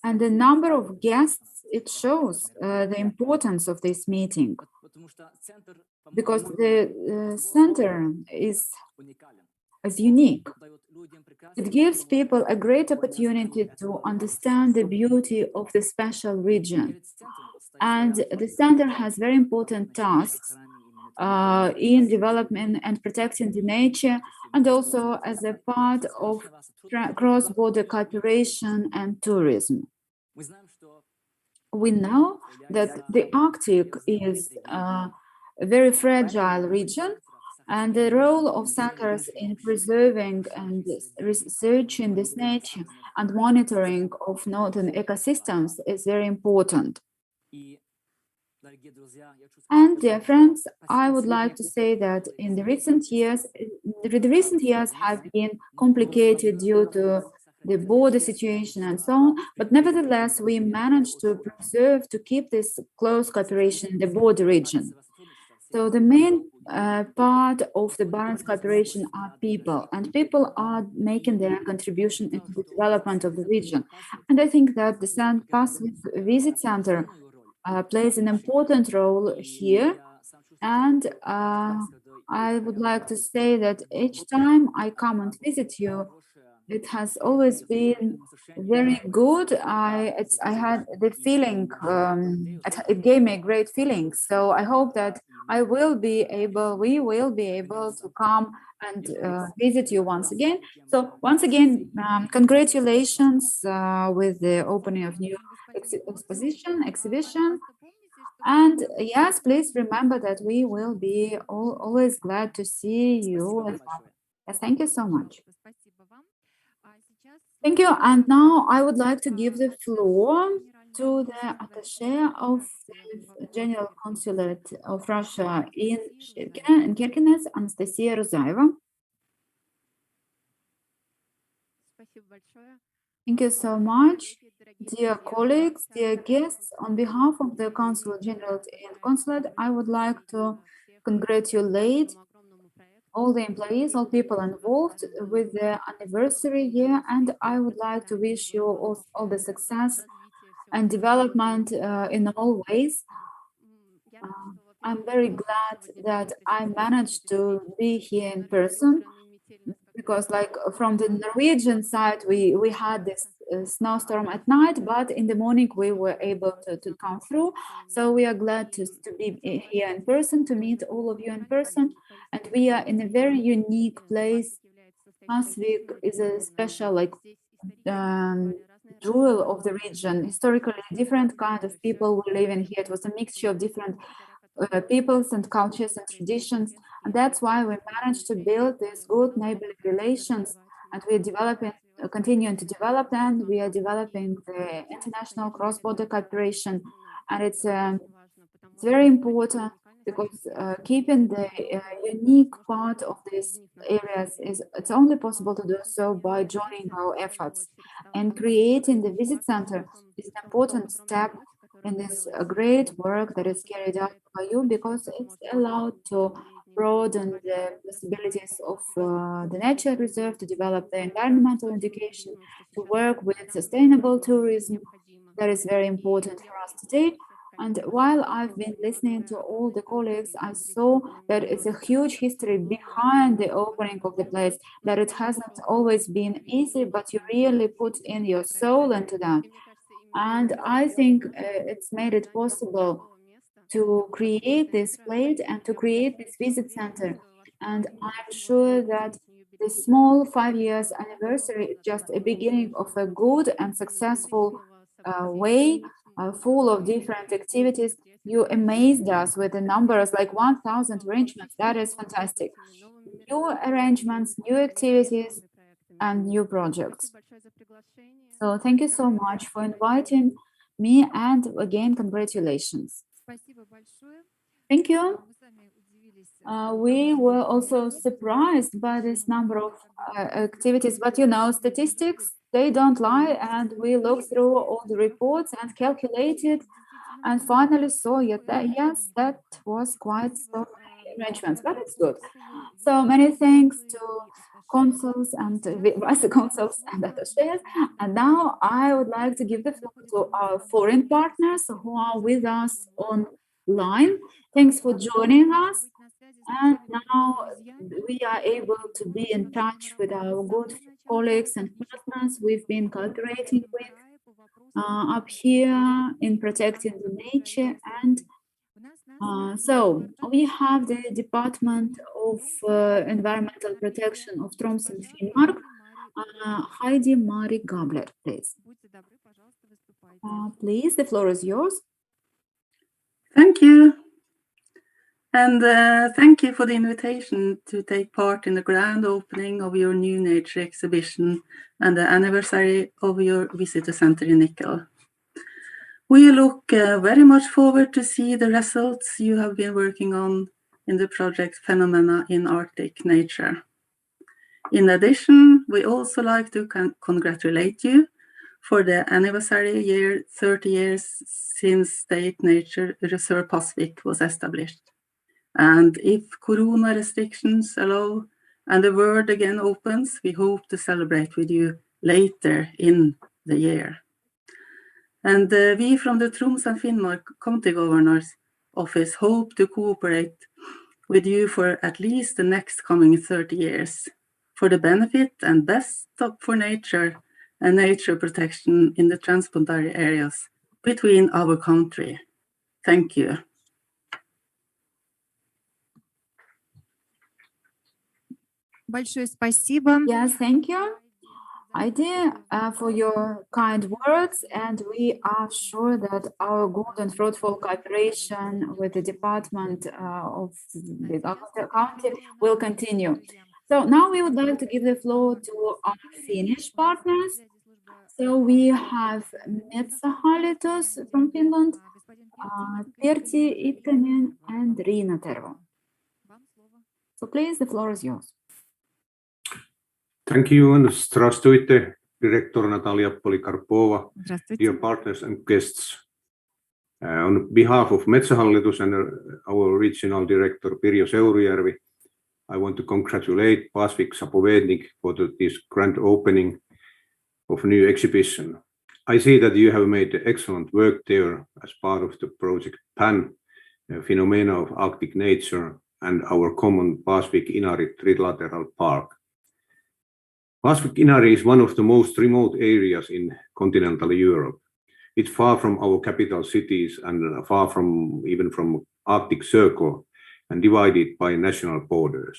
Speaker 1: and the number of guests, it shows the importance of this meeting, because the center is unique. It gives people a great opportunity to understand the beauty of the special region. And the center has very important tasks in development and protecting the nature, and also as a part of cross-border cooperation and tourism. We know that the Arctic is a very fragile region, and the role of centers in preserving and researching this nature and monitoring of northern ecosystems is very important. And dear friends, I would like to say that in the recent years have been complicated due to the border situation and so on, but nevertheless, we managed to preserve, to keep this close cooperation in the border region. So the main part of the Barents cooperation are people, and people are making their contribution into the development of the region. And I think that the Pasvik Visit Center plays an important role here. And I would like to say that each time I come and visit you, it has always been very good. I had the feeling, it gave me a great feeling. So I hope that we will be able to come and visit you once again. So once again, congratulations with the opening of new exhibition. And yes, please remember that we will be always glad to see you. Yes, thank you so much. Thank you. And now I would like to give the floor to the attaché of the General Consulate of Russia in Kirkenes, Anastasia Ruzaeva. Thank you so much, dear colleagues, dear guests. On behalf of the Consul General and Consulate, I would like to congratulate all the employees, all people involved with the anniversary year, and I would like to wish you all the success and development in all ways. I'm very glad that I managed to be here in person, because like from the Norwegian side, we had this snowstorm at night, but in the morning we were able to come through. So we are glad to be here in person, to meet all of you in person. And we are in a very unique place. Pasvik is a special jewel of the region. Historically, different kind of people were living here. It was a mixture of different peoples and cultures and traditions. And that's why we managed to build these good neighborly relations, and we're developing, continuing to develop them. We are developing the international cross-border cooperation, and it's very important, because keeping the unique part of these areas it's only possible to do so by joining our efforts. And creating the visit center is an important step in this great work that is carried out by you, because it's allowed to broaden the possibilities of the nature reserve, to develop the environmental education, to work with sustainable tourism. That is very important for us today. And while I've been listening to all the colleagues, I saw that it's a huge history behind the opening of the place, that it hasn't always been easy, but you really put in your soul into that. And I think it's made it possible to create this place and to create this visit center. And I'm sure that the small 5 years anniversary is just a beginning of a good and successful way, full of different activities. You amazed us with the numbers, like 1,000 arrangements. That is fantastic. New arrangements, new activities, and new projects. So thank you so much for inviting me, and again, congratulations. Thank you. We were also surprised by this number of activities, but you know, statistics they don't lie, and we looked through all the reports and calculated and finally saw yes, that was quite so many arrangements, but it's good. So many thanks to consuls and vice consuls and attachés. And now I would like to give the floor to our foreign partners who are with us online. Thanks for joining us. And now we are able to be in touch with our good colleagues and partners we've been cooperating with up here in protecting the nature. And so we have the Department of Environmental Protection of Tromsø and Finnmark. Heidi Mari Gabler, please. Please, the floor is yours.
Speaker 8: Thank you. And thank you for the invitation to take part in the grand opening of your new nature exhibition and the anniversary of your visitor center in Nikel. We look very much forward to see the results you have been working on in the project Phenomena in Arctic Nature. In addition, we also like to congratulate you for the anniversary year, 30 years since State Nature Reserve Pasvik was established. And if corona restrictions allow and the world again opens, we hope to celebrate with you later in the year. And we from the Tromsø and Finnmark County Governor's Office hope to cooperate with you for at least the next coming 30 years for the benefit and best for nature and nature protection in the transboundary areas between our country. Thank you.
Speaker 2: Большое спасибо.
Speaker 1: Yes, thank you, Heidi, for your kind words, and we are sure that our good and fruitful cooperation with the Department of the County will continue. So now we would like to give the floor to our Finnish partners. So we have Metsähallitus from Finland, Pertti Itkanen, and Riina Tervo. So please, the floor is yours.
Speaker 9: Thank you, and Здравствуйте, Director Natalia Polikarpova, dear partners and guests. On behalf of Metsähallitus and our regional director Pirjo Seurujärvi, I want to congratulate Pasvik Zapovednik for this grand opening of new exhibition. I see that you have made excellent work there as part of the project PAN, Phenomena of Arctic Nature, and our common Pasvik-Inari Trilateral Park. Pasvik-Inari is one of the most remote areas in continental Europe. It's far from our capital cities and far from even from Arctic Circle and divided by national borders.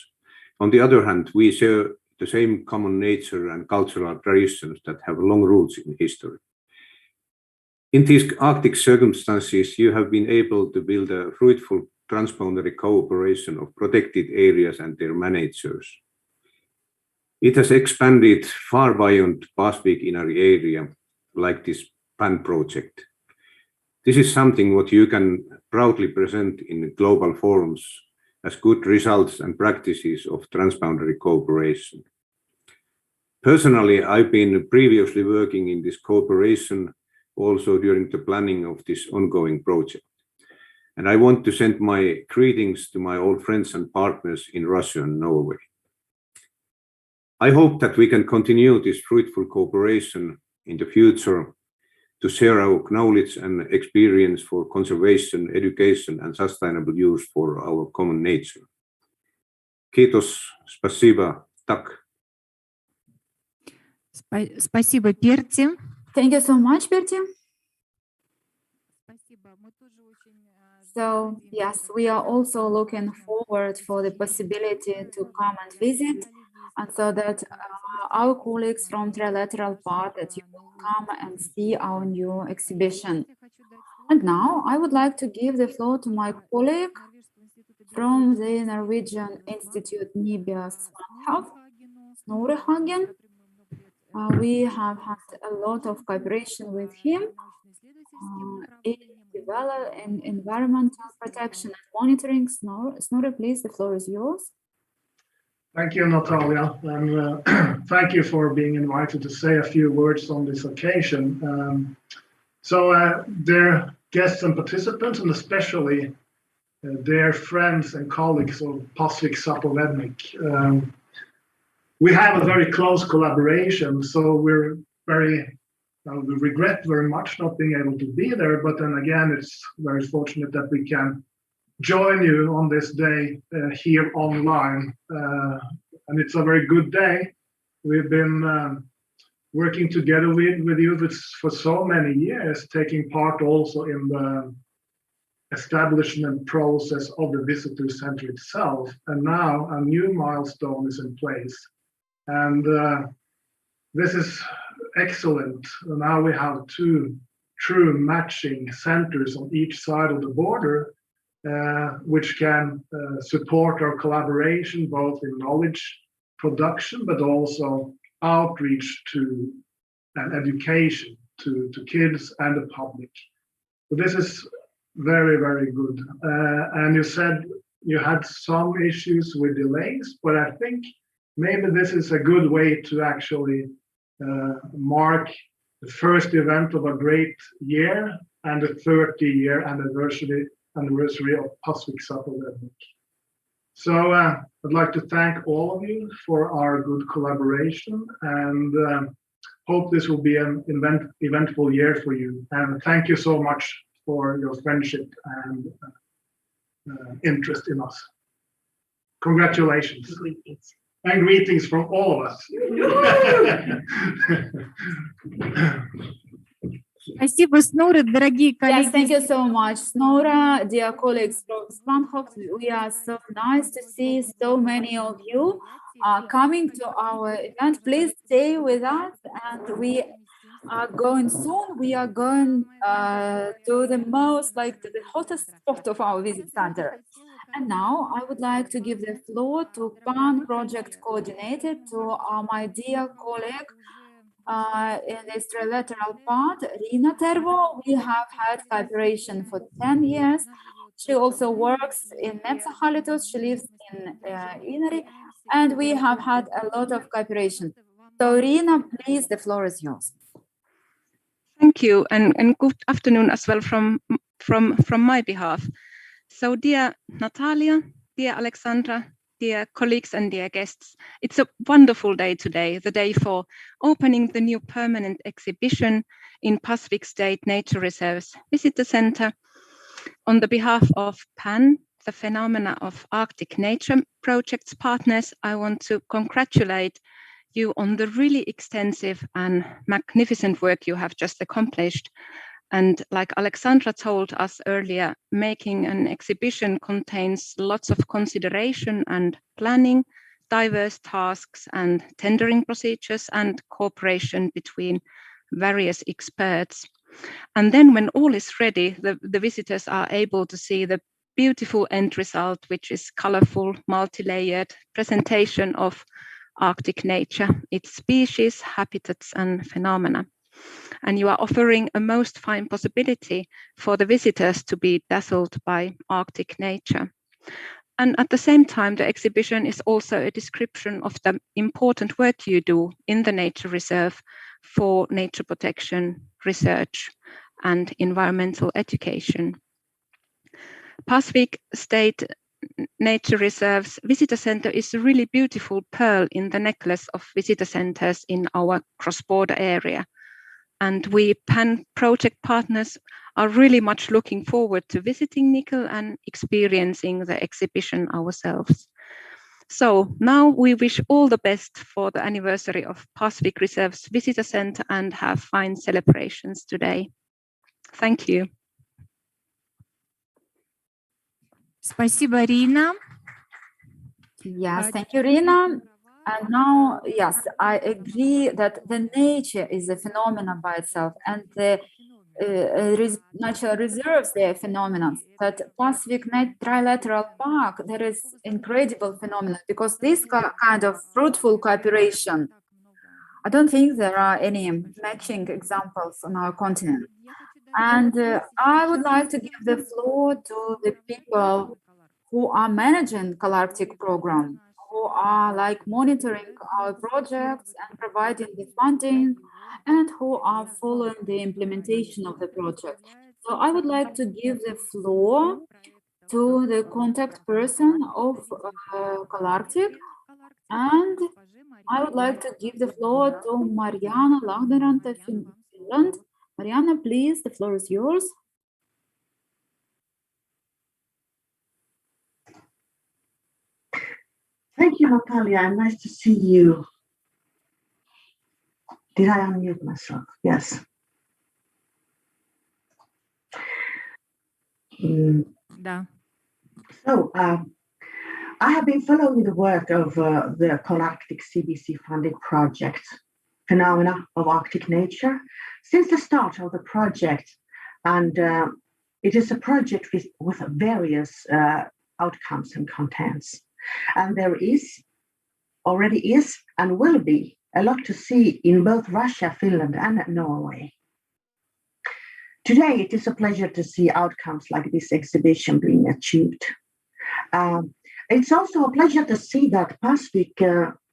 Speaker 9: On the other hand, we share the same common nature and cultural traditions that have long roots in history. In these Arctic circumstances, you have been able to build a fruitful transboundary cooperation of protected areas and their managers. It has expanded far beyond Pasvik-Inari area, like this PAN project. This is something what you can proudly present in global forums as good results and practices of transboundary cooperation. Personally, I've been previously working in this cooperation also during the planning of this ongoing project. And I want to send my greetings to my old friends and partners in Russia and Norway. I hope that we can continue this fruitful cooperation in the future to share our knowledge and experience for conservation, education, and sustainable use for our common nature. Kiitos, spasiba, tak.
Speaker 2: Спасибо, Перти.
Speaker 1: Thank you so much, Pertti. So, yes, we are also looking forward for the possibility to come and visit, and so that our colleagues from Trilateral Park, that you will come and see our new exhibition. And now I would like to give the floor to my colleague from the Norwegian Institute Nibias Snorre Hagen. We have had a lot of cooperation with him in environmental protection and monitoring. Snorre, please, the floor is yours.
Speaker 10: Thank you, Natalia, and thank you for being invited to say a few words on this occasion. Dear guests and participants, and especially dear friends and colleagues of Pasvik Zapovednik, we have a very close collaboration, so we regret very much not being able to be there, but then again, it's very fortunate that we can join you on this day here online, and it's a very good day. We've been working together with you for so many years, taking part also in the establishment process of the visitor center itself, and now a new milestone is in place, and this is excellent. Now we have two true matching centers on each side of the border, which can support our collaboration both in knowledge production but also outreach to and education to kids and the public. So this is very, very good. And you said you had some issues with delays, but I think maybe this is a good way to actually mark the first event of a great year and the 30-year anniversary of Pasvik Zapovednik. So I'd like to thank all of you for our good collaboration, and hope this will be an eventful year for you. And thank you so much for your friendship and interest in us. Congratulations. And greetings from all of us.
Speaker 2: Спасибо, Снора, дорогие коллеги.
Speaker 1: Yes, thank you so much, Snora, dear colleagues from Svanhof. We are so nice to see so many of you coming to our event. Please stay with us, and we are going soon. We are going to the hottest spot of our visit center. And now I would like to give the floor to PAN project coordinator, to my dear colleague in this trilateral part, Rina Tervo. We have had cooperation for 10 years. She also works in Metsähallitus. She lives in Inari, and we have had a lot of cooperation. So Rina, please, the floor is yours.
Speaker 11: Thank you, and good afternoon as well from my behalf. So dear Natalia, dear Alexandra, dear colleagues and dear guests, it's a wonderful day today, the day for opening the new permanent exhibition in Pasvik State Nature Reserve's Visitor Center. On the behalf of PAN, the Phenomena of Arctic Nature Project's partners, I want to congratulate you on the really extensive and magnificent work you have just accomplished. And like Alexandra told us earlier, making an exhibition contains lots of consideration and planning, diverse tasks and tendering procedures, and cooperation between various experts. And then when all is ready, the visitors are able to see the beautiful end result, which is colorful, multi-layered presentation of Arctic nature, its species, habitats, and phenomena. And you are offering a most fine possibility for the visitors to be dazzled by Arctic nature. And at the same time, the exhibition is also a description of the important work you do in the nature reserve for nature protection, research, and environmental education. Pasvik State Nature Reserve's Visitor Center is a really beautiful pearl in the necklace of visitor centers in our cross-border area. And we PAN project partners are really much looking forward to visiting Nikkel and experiencing the exhibition ourselves. So now we wish all the best for the anniversary of Pasvik Reserve's Visitor Center and have fine celebrations today. Thank you.
Speaker 2: Спасибо, Рина.
Speaker 1: Yes, thank you, Rina. And now, yes, I agree that the nature is a phenomenon by itself, and the natural reserves, they are phenomena. That Pasvik Trilateral Park, there is incredible phenomenon, because this kind of fruitful cooperation, I don't think there are any matching examples on our continent. And I would like to give the floor to the people who are managing Calarctic program, who are like monitoring our projects and providing the funding and who are following the implementation of the project. So I would like to give the floor to the contact person of Galactic, and I would like to give the floor to Mariana Lahderanta, Finland. Mariana, please, the floor is yours.
Speaker 12: Thank you, Natalia, and nice to see you. Did I unmute myself? Yes.
Speaker 2: Да.
Speaker 12: So, I have been following the work of the Arctic CBC funded project, Phenomena of Arctic Nature, since the start of the project. And it is a project with various outcomes and contents. And there already is, and will be a lot to see in both Russia, Finland, and Norway. Today, it is a pleasure to see outcomes like this exhibition being achieved. It's also a pleasure to see that Pasvik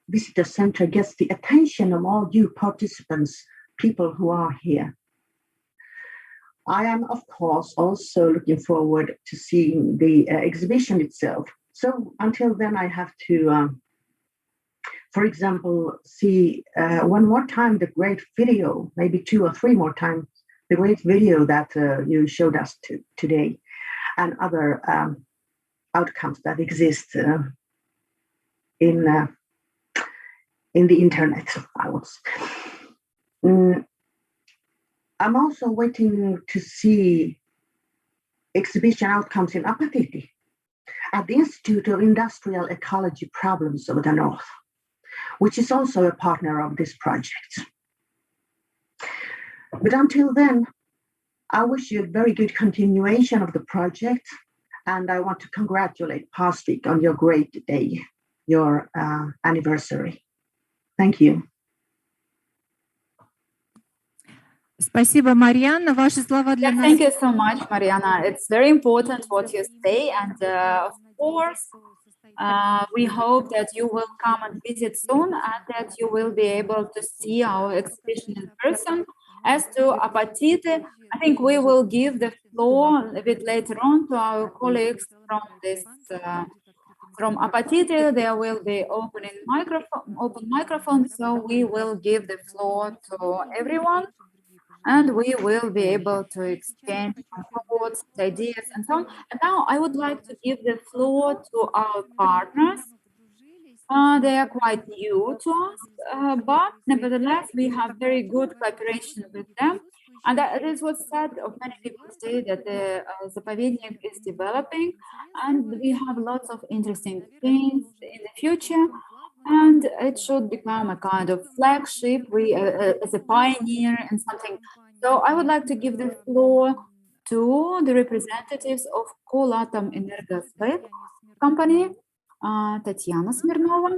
Speaker 12: Visitor Center gets the attention of all you participants, people who are here. I am, of course, also looking forward to seeing the exhibition itself. So until then, I have to, for example, see one more time the great video, maybe 2 or 3 more times, the great video that you showed us today, and other outcomes that exist in the internet, I would say. I'm also waiting to see exhibition outcomes in Apatiti at the Institute of Industrial Ecology Problems of the North, which is also a partner of this project. But until then, I wish you a very good continuation of the project, and I want to congratulate Pasvik on your great day, your anniversary. Thank you.
Speaker 2: Спасибо, Марьяна. Ваши слова для нас.
Speaker 1: Thank you so much, Mariana. It's very important what you say, and of course, we hope that you will come and visit soon, and that you will be able to see our exhibition in person. As to Apatite, I think we will give the floor a bit later on to our colleagues from this. From Apatite, there will be open microphone, so we will give the floor to everyone. And we will be able to exchange thoughts, ideas, and so on. And now I would like to give the floor to our partners. They are quite new to us, but nevertheless, we have very good cooperation with them. And that is what's said of many people say that the Zapovednik is developing, and we have lots of interesting things in the future. And it should become a kind of flagship, as a pioneer and something. So I would like to give the floor to the representatives of Kolatom Energosvet company, Tatiana Smirnova.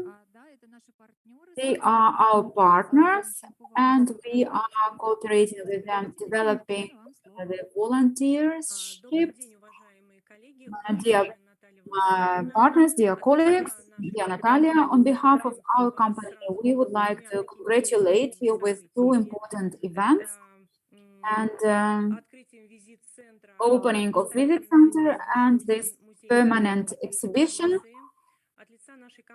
Speaker 1: They are our partners, and we are cooperating with them, developing the volunteership. Dear partners, dear colleagues, dear Natalia, on behalf of our company, we would like to congratulate you with 2 important events, and opening of visit center and this permanent exhibition.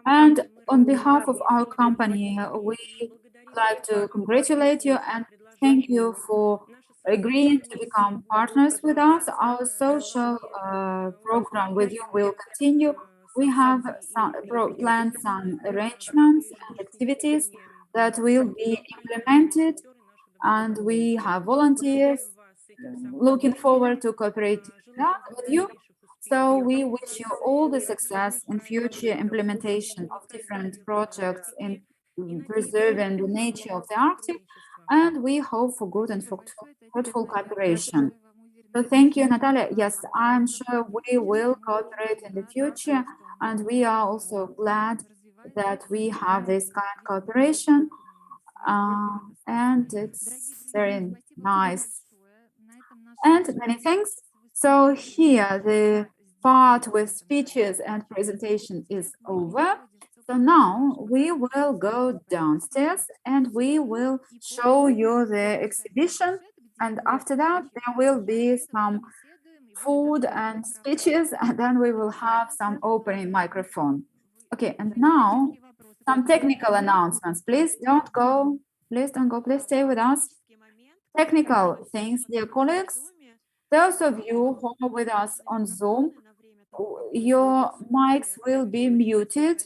Speaker 1: And on behalf of our company, we like to congratulate you and thank you for agreeing to become partners with us. Our social program with you will continue. We have planned some arrangements and activities that will be implemented, and we have volunteers looking forward to cooperating with you. So we wish you all the success in future implementation of different projects in preserving the nature of the Arctic, and we hope for good and fruitful cooperation. So thank you, Natalia. Yes, I'm sure we will cooperate in the future, and we are also glad that we have this kind of cooperation, and it's very nice. And many thanks. So here the part with speeches and presentation is over. So now we will go downstairs and we will show you the exhibition. And after that, there will be some food and speeches, and then we will have some opening microphone. Okay, and now some technical announcements. Please don't go. Please don't go. Please stay with us. Technical things, dear colleagues. Those of you who are with us on Zoom, your mics will be muted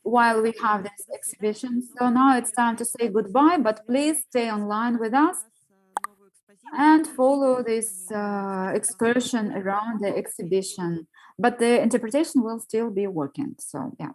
Speaker 1: while we have this exhibition. So now it's time to say goodbye, but please stay online with us and follow this excursion around the exhibition. But the interpretation will still be working. So yeah.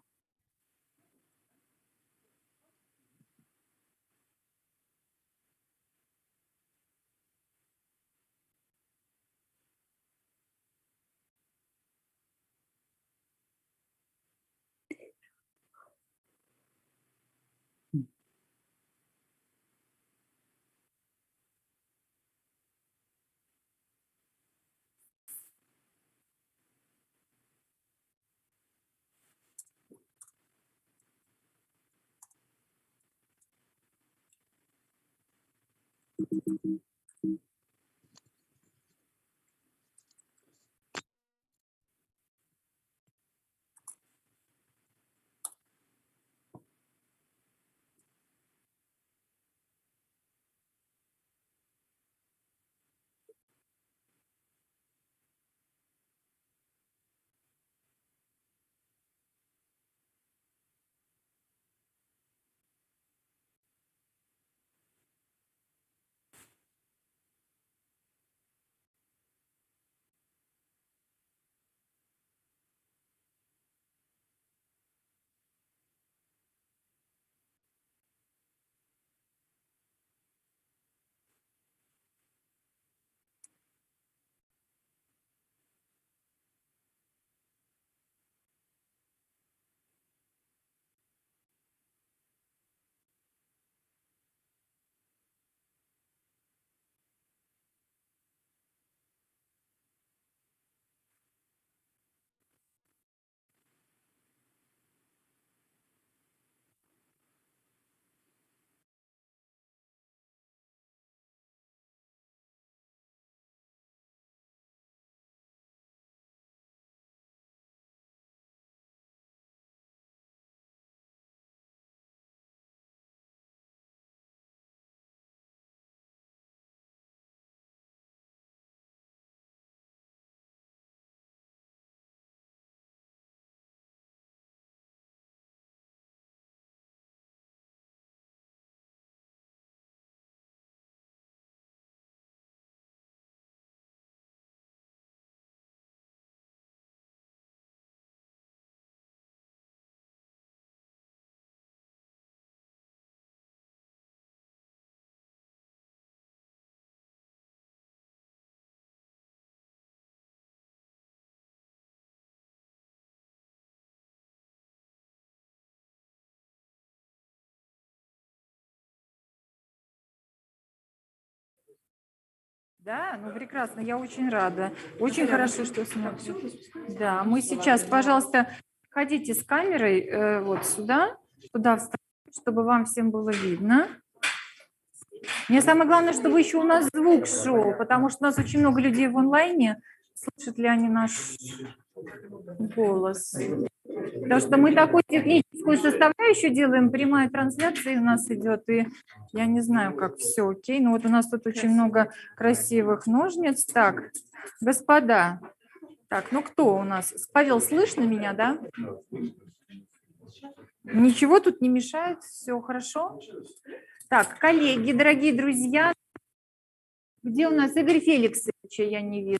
Speaker 2: Да, ну прекрасно, я очень рада. Очень хорошо, что смотрю. Да, мы сейчас, пожалуйста, ходите с камерой вот сюда, туда вставайте, чтобы вам всем было видно. Мне самое главное, чтобы еще у нас звук шел, потому что у нас очень много людей в онлайне. Слышат ли они наш голос? Потому что мы такую техническую составляющую делаем, прямая трансляция у нас идет, и я не знаю, как все окей. Но вот у нас тут очень много красивых ножниц. Так, господа, так, ну кто у нас? Павел, слышно меня, да? Ничего тут не мешает, все хорошо? Так, коллеги, дорогие друзья, где у нас Игорь Феликсович? Я не вижу.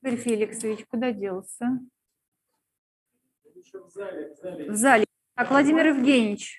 Speaker 2: Игорь Феликсович, куда делся? В зале. Так, Владимир Евгеньевич.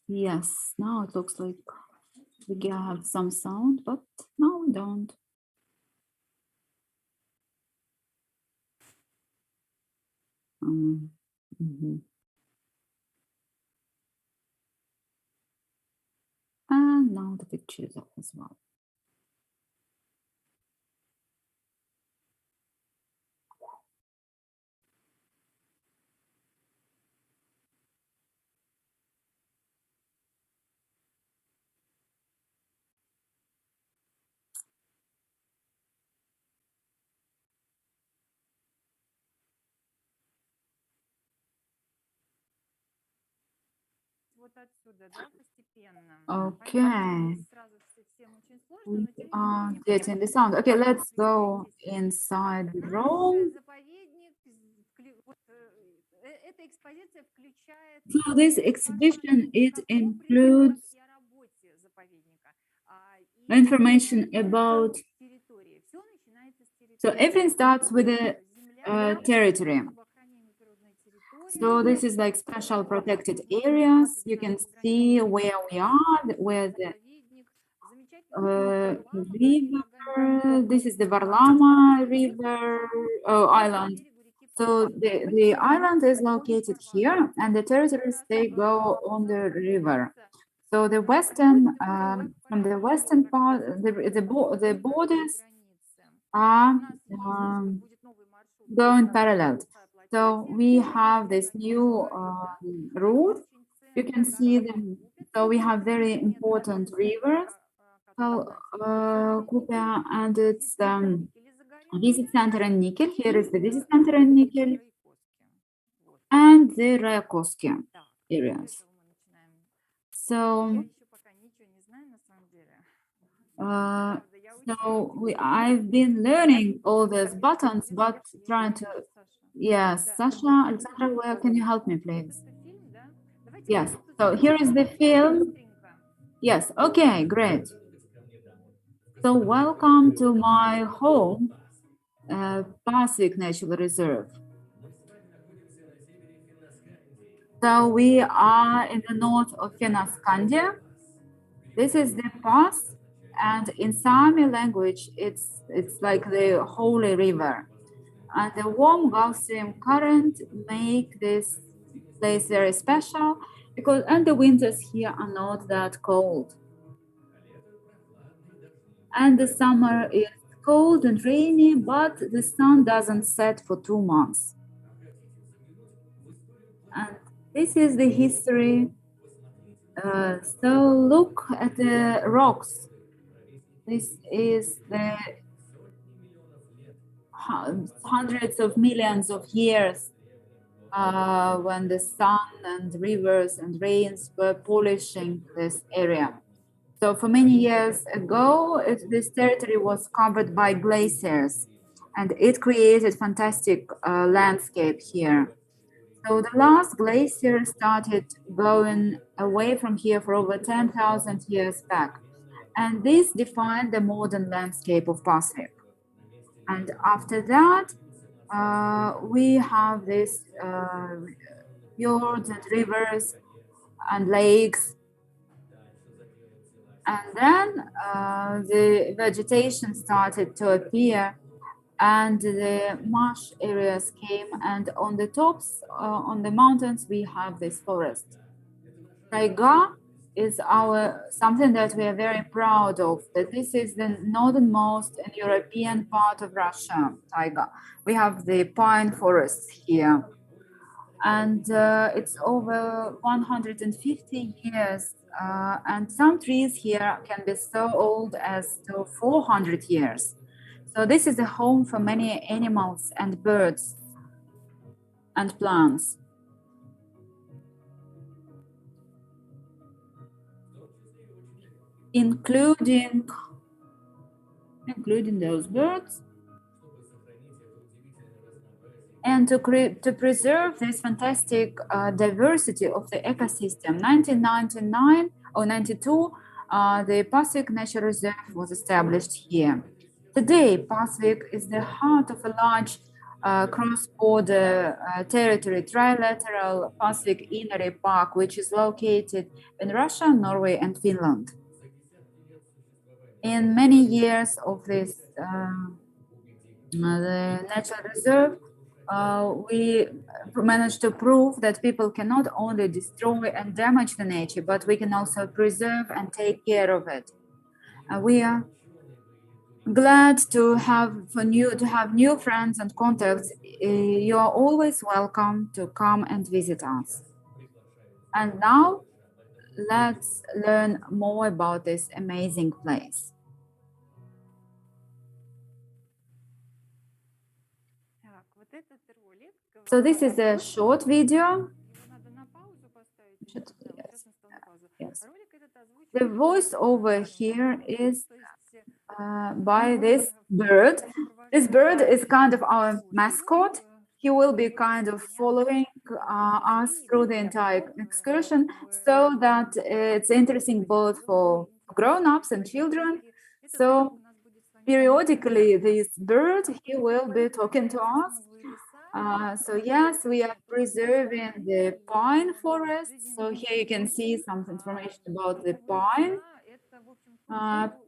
Speaker 1: Yes, now it looks like we have some sound, but now we don't. Mhm. And now the picture is up as well. Okay. We are getting the sound. Okay, let's go inside the room. So this exhibition, it includes information about, so everything starts with the territory. So this is like special protected areas. You can see where we are, where the river, this is the Varlama River island. So the island is located here and the territories, they go on the river. So the western, from the western part, the borders are going parallel. So we have this new route. You can see them. So we have very important rivers. So Kupa and its visit center in Nikel. Here is the visit center in Nikel and the Rayakovsky areas. So I've been learning all these buttons, but trying to, yes, Sasha, Alexandra, where can you help me, please? Yes, so here is the film. Yes, okay, great. So welcome to my home, Pasvik Natural Reserve. So we are in the north of Finaskandia. This is the pass, and in Sami language, it's like the holy river. And the warm Gulf Stream current make this place very special because, and the winters here are not that cold. And the summer is cold and rainy, but the sun doesn't set for 2 months. And this is the history. So look at the rocks. This is the hundreds of millions of years when the sun and rivers and rains were polishing this area. So for many years ago, this territory was covered by glaciers, and it created fantastic landscape here. So the last glacier started going away from here for over 10,000 years back. And this defined the modern landscape of Pasvik. And after that, we have these fjords and rivers and lakes. And then the vegetation started to appear and the marsh areas came, and on the tops, on the mountains, we have this forest. Taiga is something that we are very proud of, that this is the northernmost and European part of Russia, taiga. We have the pine forests here. And it's over 150 years. And some trees here can be so old as to 400 years. So this is a home for many animals and birds and plants. Including those birds. And to preserve this fantastic diversity of the ecosystem, 1999 or 92, the Pasvik Nature Reserve was established here. Today, Pasvik is the heart of a large cross-border territory trilateral Pasvik Inari Park, which is located in Russia, Norway, and Finland. In many years of this the natural reserve, we managed to prove that people cannot only destroy and damage the nature, but we can also preserve and take care of it. We are glad to have new friends and contacts. You are always welcome to come and visit us. And now let's learn more about this amazing place. So this is a short video. Yes. The voiceover here is by this bird. This bird is kind of our mascot. He will be kind of following us through the entire excursion, so that it's interesting both for grown-ups and children. So periodically, this bird, he will be talking to us. So yes, we are preserving the pine forest. So here you can see some information about the pine.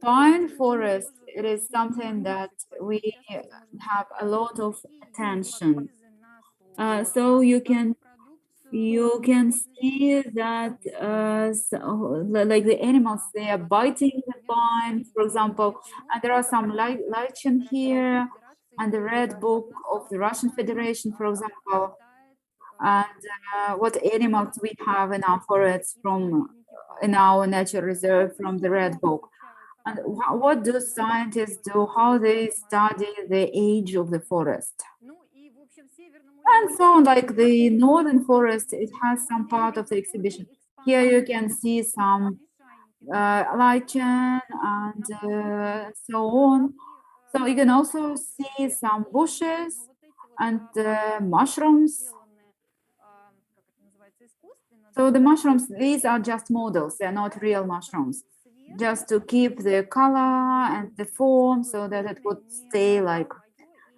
Speaker 1: Pine forest, it is something that we have a lot of attention. So you can see that like the animals, they are biting the pine, for example, and there are some lichen here, and the Red Book of the Russian Federation, for example, and what animals we have in our forests in our nature reserve from the Red Book. And what do scientists do? How they study the age of the forest? And so, like the northern forest, it has some part of the exhibition. Here you can see some lichen and so on. So you can also see some bushes and mushrooms. So the mushrooms, these are just models, they're not real mushrooms, just to keep the color and the form so that it would stay like,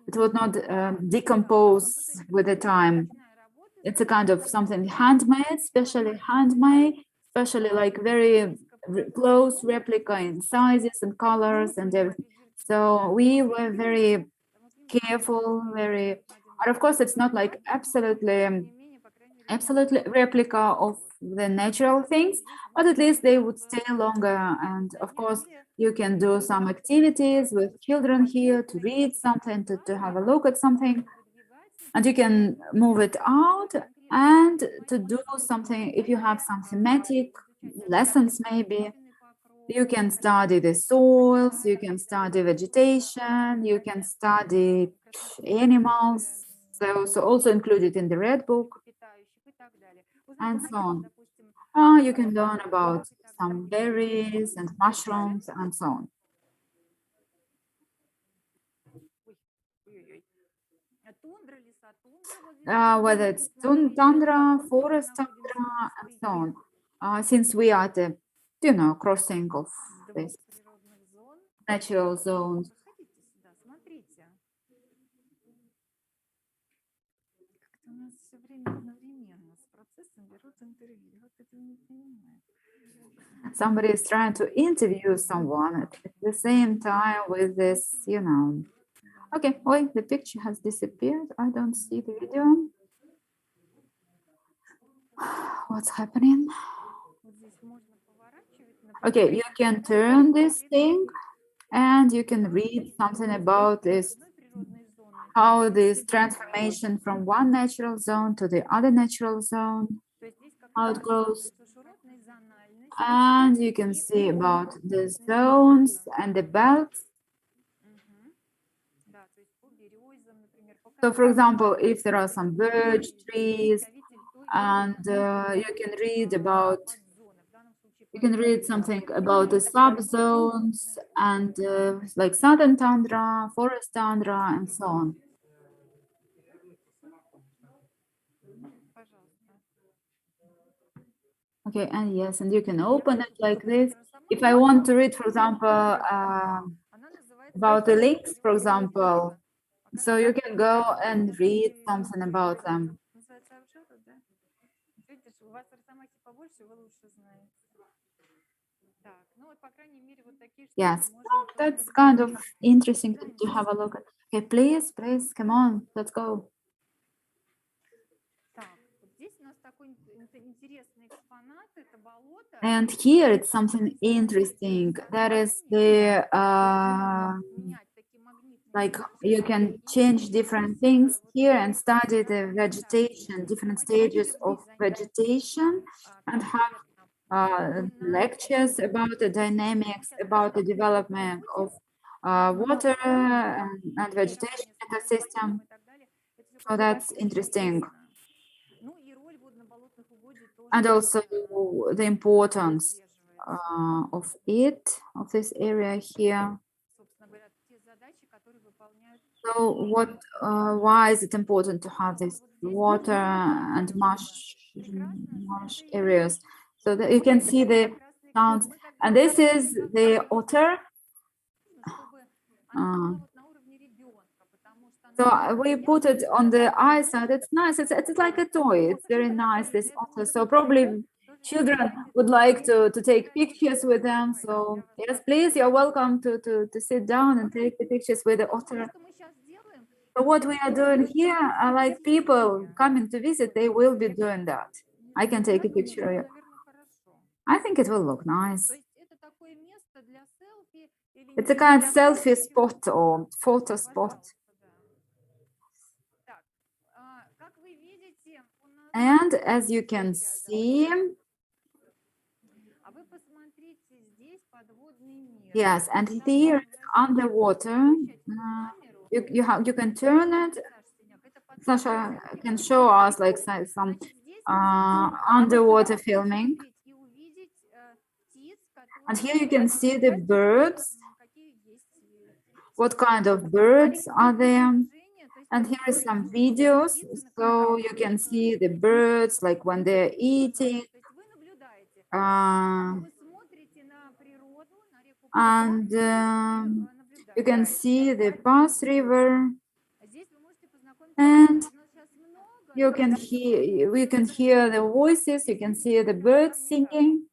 Speaker 1: it would not decompose with the time. It's a kind of something handmade, especially like very close replica in sizes and colors and everything. So we were very careful, and of course it's not like absolutely replica of the natural things, but at least they would stay longer. And of course you can do some activities with children here to read something, to have a look at something, and you can move it out and to do something. If you have some thematic lessons, maybe you can study the soils, you can study vegetation, you can study animals, so also included in the Red Book, and so on. You can learn about some berries and mushrooms and so on. Whether it's tundra, forest tundra, and so on. Since we are at the, crossing of this natural zones. Somebody is trying to interview someone at the same time with this, Okay, wait, the picture has disappeared. I don't see the video. What's happening? Okay, you can turn this thing and you can read something about this, how this transformation from one natural zone to the other natural zone, how it goes. And you can see about the zones and the belts. So for example, if there are some birch trees, and you can read something about the subzones and like southern tundra, forest tundra, and so on. Okay, and yes, and you can open it like this. If I want to read, for example, about the links, for example, So you can go and read something about them. Yes, that's kind of interesting to have a look at. Okay, please, come on, let's go. And here it's something interesting. That is the like you can change different things here and study the vegetation, different stages of vegetation, and have lectures about the dynamics, about the development of water and vegetation ecosystem. So that's interesting. And also the importance of this area here. So why is it important to have this water and marsh areas? So that you can see the sounds. And this is the otter. So we put it on the ice and it's nice. It's like a toy. It's very nice, this otter. So probably children would like to take pictures with them. So yes, please, you're welcome to sit down and take the pictures with the otter. So what we are doing here are like people coming to visit, they will be doing that. I can take a picture. I think it will look nice. It's a kind of selfie spot or photo spot. And as you can see, yes, and here underwater, you can turn it. Sasha can show us like some underwater filming. And here you can see the birds. What kind of birds are there? And here is some videos, so you can see the birds, like when they're eating. And you can see the Pas River. And we can hear the voices, you can see the birds singing.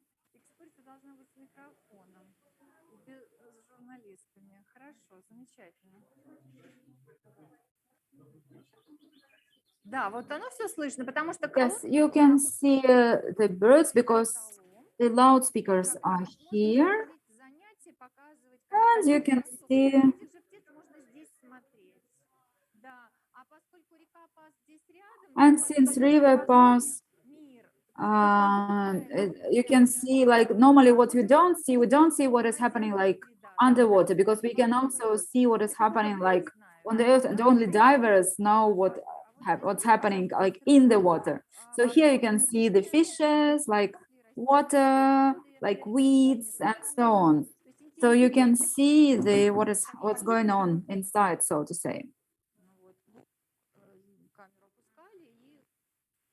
Speaker 1: Yes, you can see the birds because the loudspeakers are here. And you can see. And since River Pas, you can see like normally what we don't see what is happening like underwater, because we can also see what is happening like on the earth, and only divers know what's happening like in the water. So here you can see the fishes, like water, like weeds and so on. So you can see what's going on inside, so to say.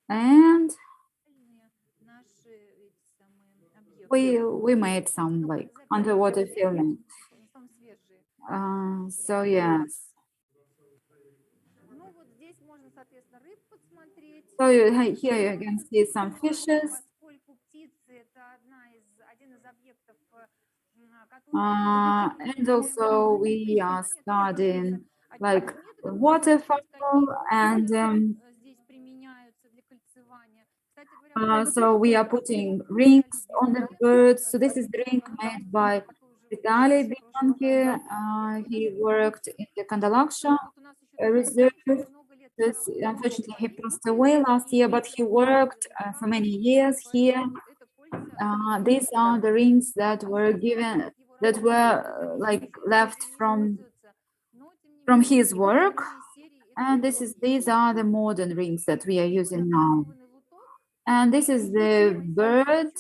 Speaker 1: And we made some like underwater filming. So yes. So here you can see some fishes. And also we are studying like waterfowl, and so we are putting rings on the birds. So this is the ring made by Vitaly Bianchi. He worked in the Kandalaksha reserve. Unfortunately, he passed away last year, but he worked for many years here. These are the rings that were given, that were like left from his work, and these are the modern rings that we are using now. And this is the bird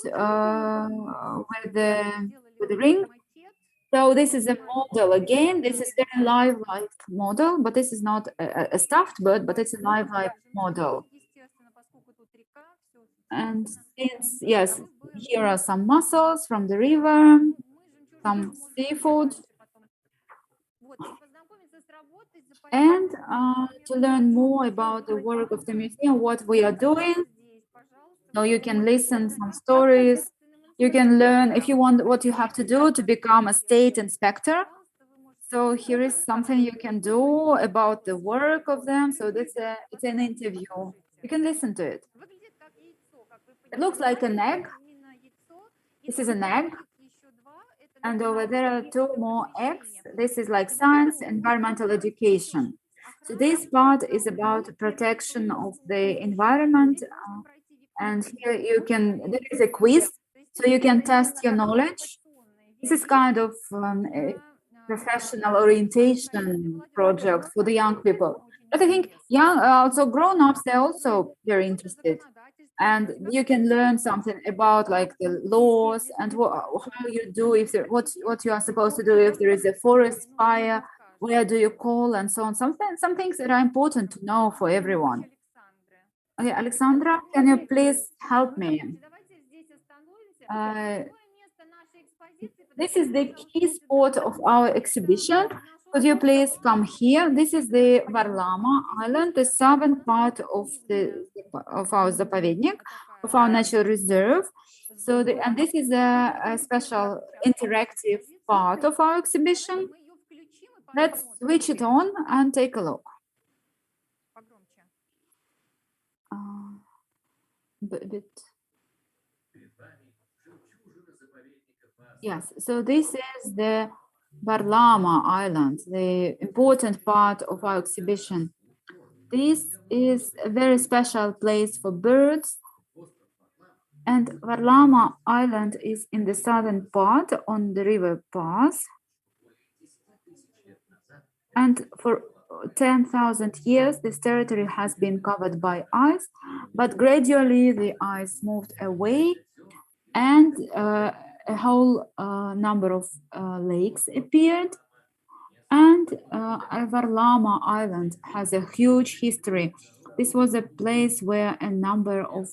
Speaker 1: with the ring. So this is a model again. This is very live-like model, but this is not a stuffed bird, but it's a live-like model. And since, yes, here are some mussels from the river, some seafood. and to learn more about the work of the museum, what we are doing. So you can listen some stories. You can learn if you want what you have to do to become a state inspector. So here is something you can do about the work of them. So it's an interview. You can listen to it. It looks like an egg. This is an egg. And over there are two more eggs. This is like science, environmental education. So this part is about protection of the environment. And here there is a quiz, so you can test your knowledge. This is kind of a professional orientation project for the young people. But I think also grown-ups, they're also very interested. And you can learn something about like the laws and how you do if there, what you are supposed to do if there is a forest fire, where do you call, and so on. Some things that are important to know for everyone. Okay, Alexandra, can you please help me? This is the key spot of our exhibition. Could you please come here? This is the Varlama Island, the southern part of our заповедник, of our natural reserve. So, and this is a special interactive part of our exhibition. Let's switch it on and take a look. Yes, so this is the Varlama Island, the important part of our exhibition. This is a very special place for birds, and Varlama Island is in the southern part on the river Pas. And for 10,000 years, this territory has been covered by ice, but gradually the ice moved away, and a whole number of lakes appeared. And Varlama Island has a huge history. This was a place where a number of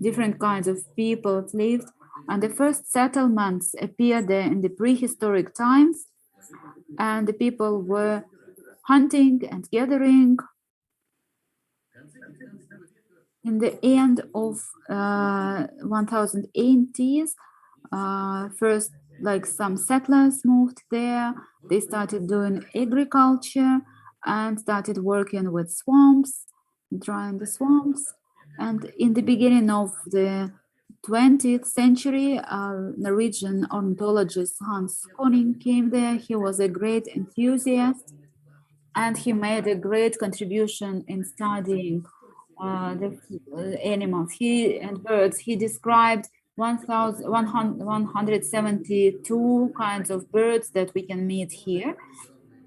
Speaker 1: different kinds of people lived, and the first settlements appeared there in the prehistoric times, and the people were hunting and gathering. In the end of 1080s, first, like some settlers moved there. They started doing agriculture and started working with swamps, drying the swamps. And in the beginning of the 20th century, Norwegian ornithologist Hans Koning came there. He was a great enthusiast, and he made a great contribution in studying the animals and birds. He described 172 kinds of birds that we can meet here.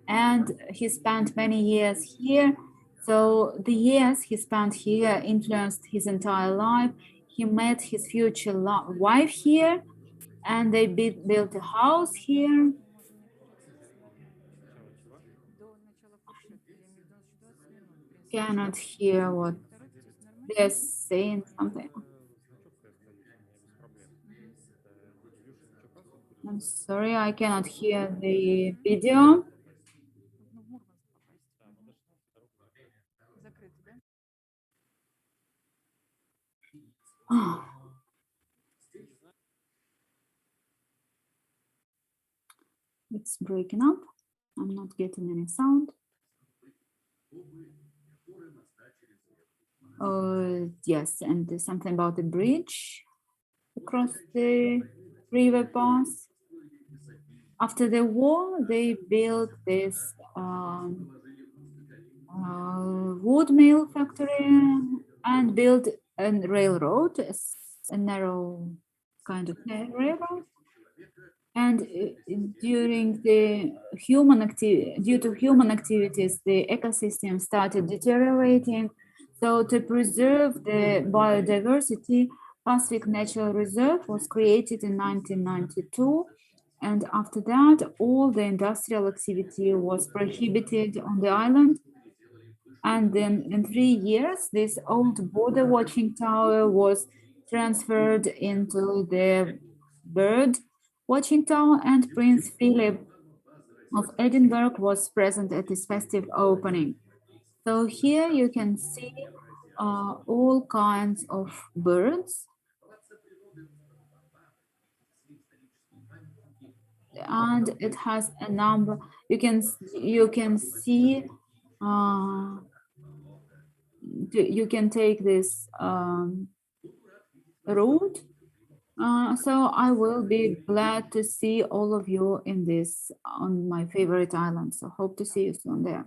Speaker 1: And he spent many years here. So the years he spent here influenced his entire life. He met his future wife here, and they built a house here. Cannot hear what they're saying something. I'm sorry, I cannot hear the video. Oh. It's breaking up. I'm not getting any sound. Yes, and there's something about the bridge across the river Pas. After the war, they built this wood mill factory and built a railroad, a narrow kind of railroad. And due to human activities, the ecosystem started deteriorating. So to preserve the biodiversity, Pasvik Natural Reserve was created in 1992. And after that, all the industrial activity was prohibited on the island. And then in 3 years, this old border watching tower was transferred into the bird watching tower, and Prince Philip of Edinburgh was present at this festive opening. So here you can see all kinds of birds. And it has a number. You can see. You can take this route. So I will be glad to see all of you in this on my favorite island. So hope to see you soon there.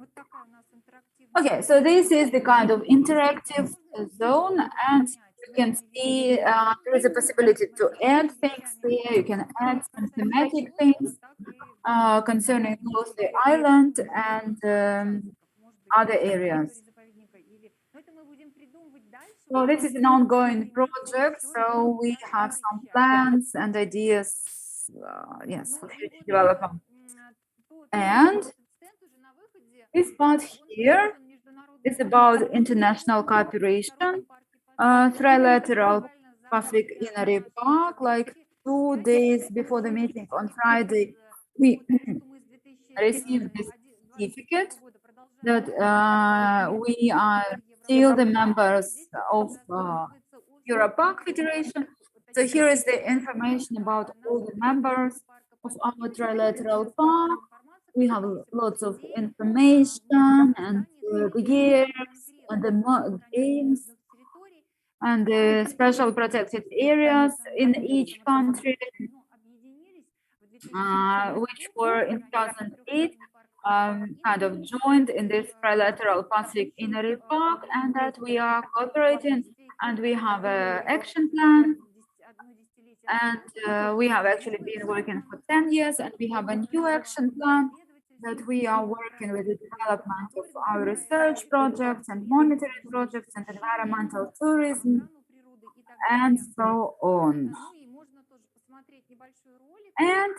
Speaker 1: Okay, so this is the kind of interactive zone, and you can see there is a possibility to add things here. You can add some thematic things concerning both the island and other areas. So this is an ongoing project, so we have some plans and ideas, yes, for future development. And this part here is about international cooperation, trilateral Pasvik Inari Park. Like 2 days before the meeting on Friday, we received this certificate that we are still the members of Europark Federation. So here is the information about all the members of our trilateral park. We have lots of information and the years and the games and the special protected areas in each country, which were in 2008 kind of joined in this trilateral Pasvik Inari Park, and that we are cooperating and we have an action plan. And we have actually been working for 10 years, and we have a new action plan that we are working with the development of our research projects and monitoring projects and environmental tourism and so on. And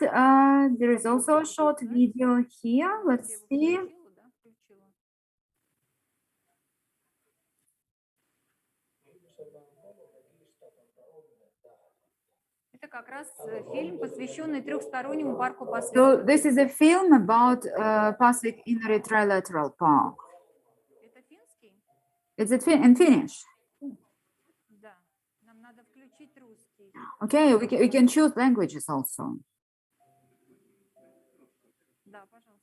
Speaker 1: there is also a short video here. Let's see.
Speaker 2: Это как раз фильм, посвященный трехстороннему парку Pasvik.
Speaker 1: So this is a film about Pasvik Inari Trilateral Park.
Speaker 2: Это финский?
Speaker 1: Is it in Finnish?
Speaker 2: Да. Нам надо включить русский.
Speaker 1: Okay, we can choose languages also.
Speaker 2: Да, пожалуйста.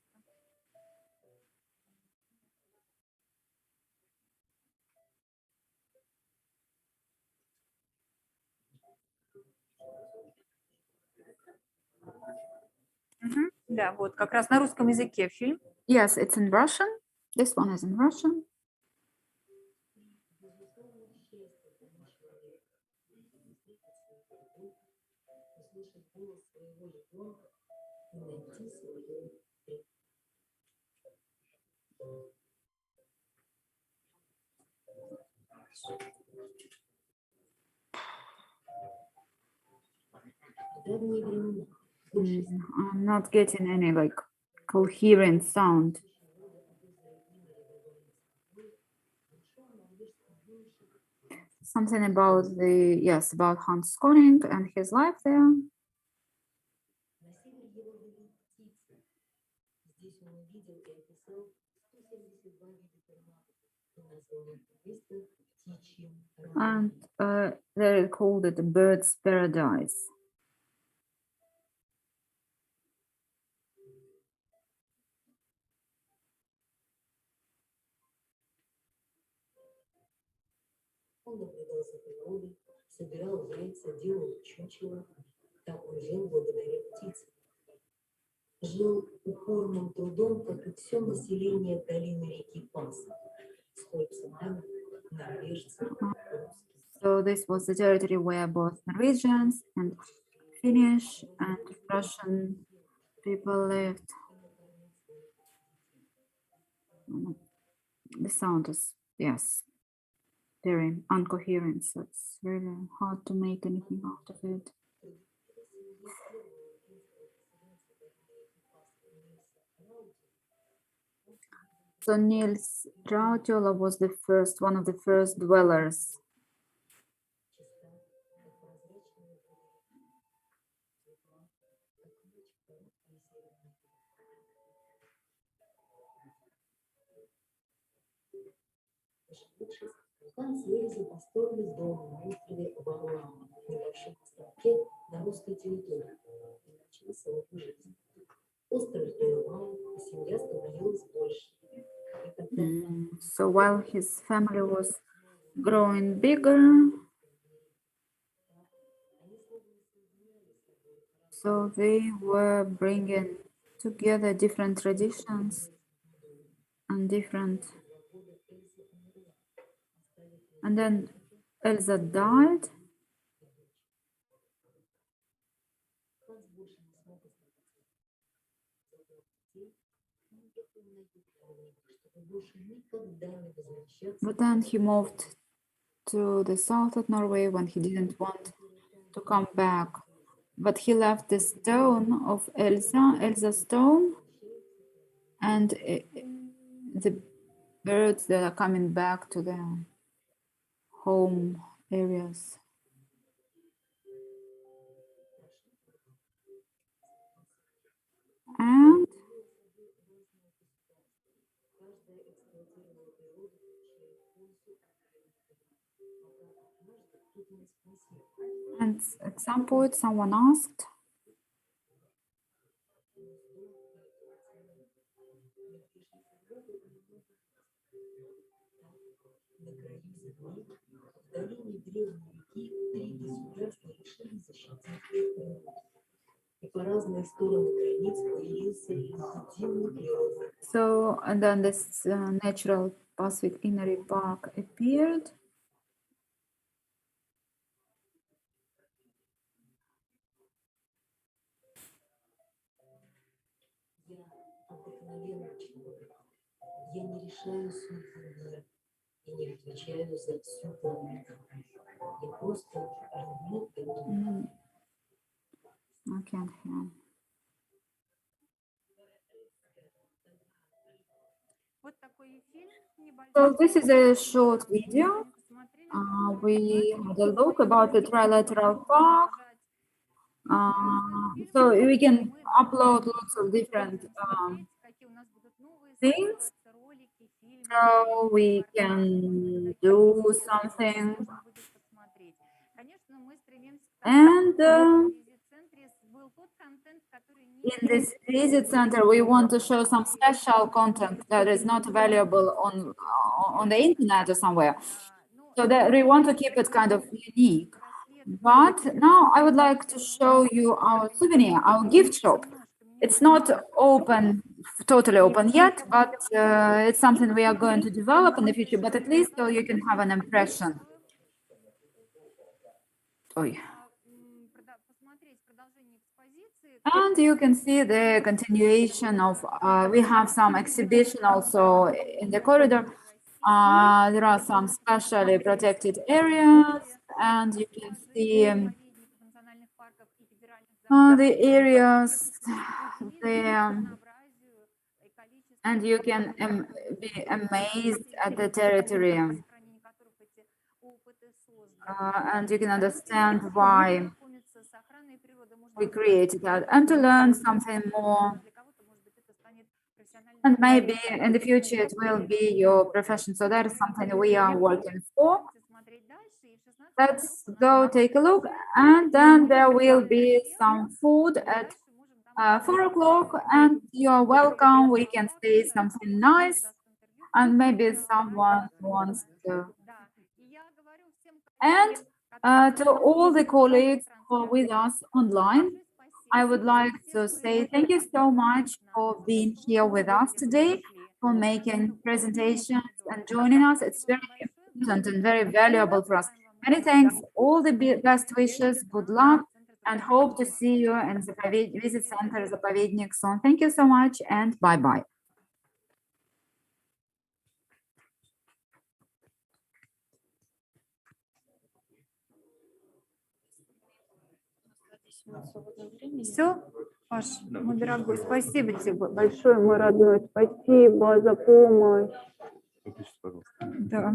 Speaker 2: Да, вот как раз на русском языке фильм.
Speaker 1: Yes, it's in Russian. This one is in Russian. I'm not getting any like coherent sound. Something about about Hans Koning and his life there. And they called it the bird's paradise.
Speaker 13: Он наблюдал за природой, собирал яйца, делал чучело. Так он жил благодаря птицам. Жил упорным трудом, как и все население долины реки Пас. С хлопцами, норвежцы, русские.
Speaker 1: So this was the territory where both Norwegians and Finnish and Russian people lived. The sound is, yes, very incoherent, so it's really hard to make anything out of it. So Niels Rautiola was one of the first dwellers.
Speaker 13: Ошибившись, хан с Лейзой построили дом на острове Варлам, небольшом островке на русской территории, и начали свою жизнь. Остров прерывал, и семья становилась больше.
Speaker 1: So while his family was growing bigger, so they were bringing together different traditions and different. And then Elsa died. But then he moved to the south of Norway when he didn't want to come back. But he left the stone of Elsa's stone, and the birds that are coming back to their home areas. And at some point, someone asked, so, and then this natural Pasvik Inner Park appeared.
Speaker 13: Я не решаю судьбу мира и не отвечаю за всю планету. Я просто люблю эту.
Speaker 1: I can't hear. So this is a short video. We had a look about the trilateral park. So we can upload lots of different things. So we can do something. And in this visit center, we want to show some special content that is not available on the internet or somewhere. So that we want to keep it kind of unique. But now I would like to show you our souvenir, our gift shop. It's not open, totally open yet, but it's something we are going to develop in the future, but at least so you can have an impression. And you can see the continuation of, we have some exhibition also in the corridor. There are some specially protected areas, and you can see the areas there, and you can be amazed at the territory, and you can understand why we created that, and to learn something more. And maybe in the future it will be your profession. So that is something we are working for. Let's go take a look, and then there will be some food at 4 o'clock, and you're welcome. We can say something nice, and maybe someone wants to. And to all the colleagues who are with us online, I would like to say thank you so much for being here with us today, for making presentations and joining us. It's very important and very valuable for us. Many thanks, all the best wishes, good luck, and hope to see you in the Visit Center Zapovednik soon. Thank you so much, and bye-bye.
Speaker 2: Все, Паш, мой дорогой, спасибо тебе большое, мой родной, спасибо за помощь. Да.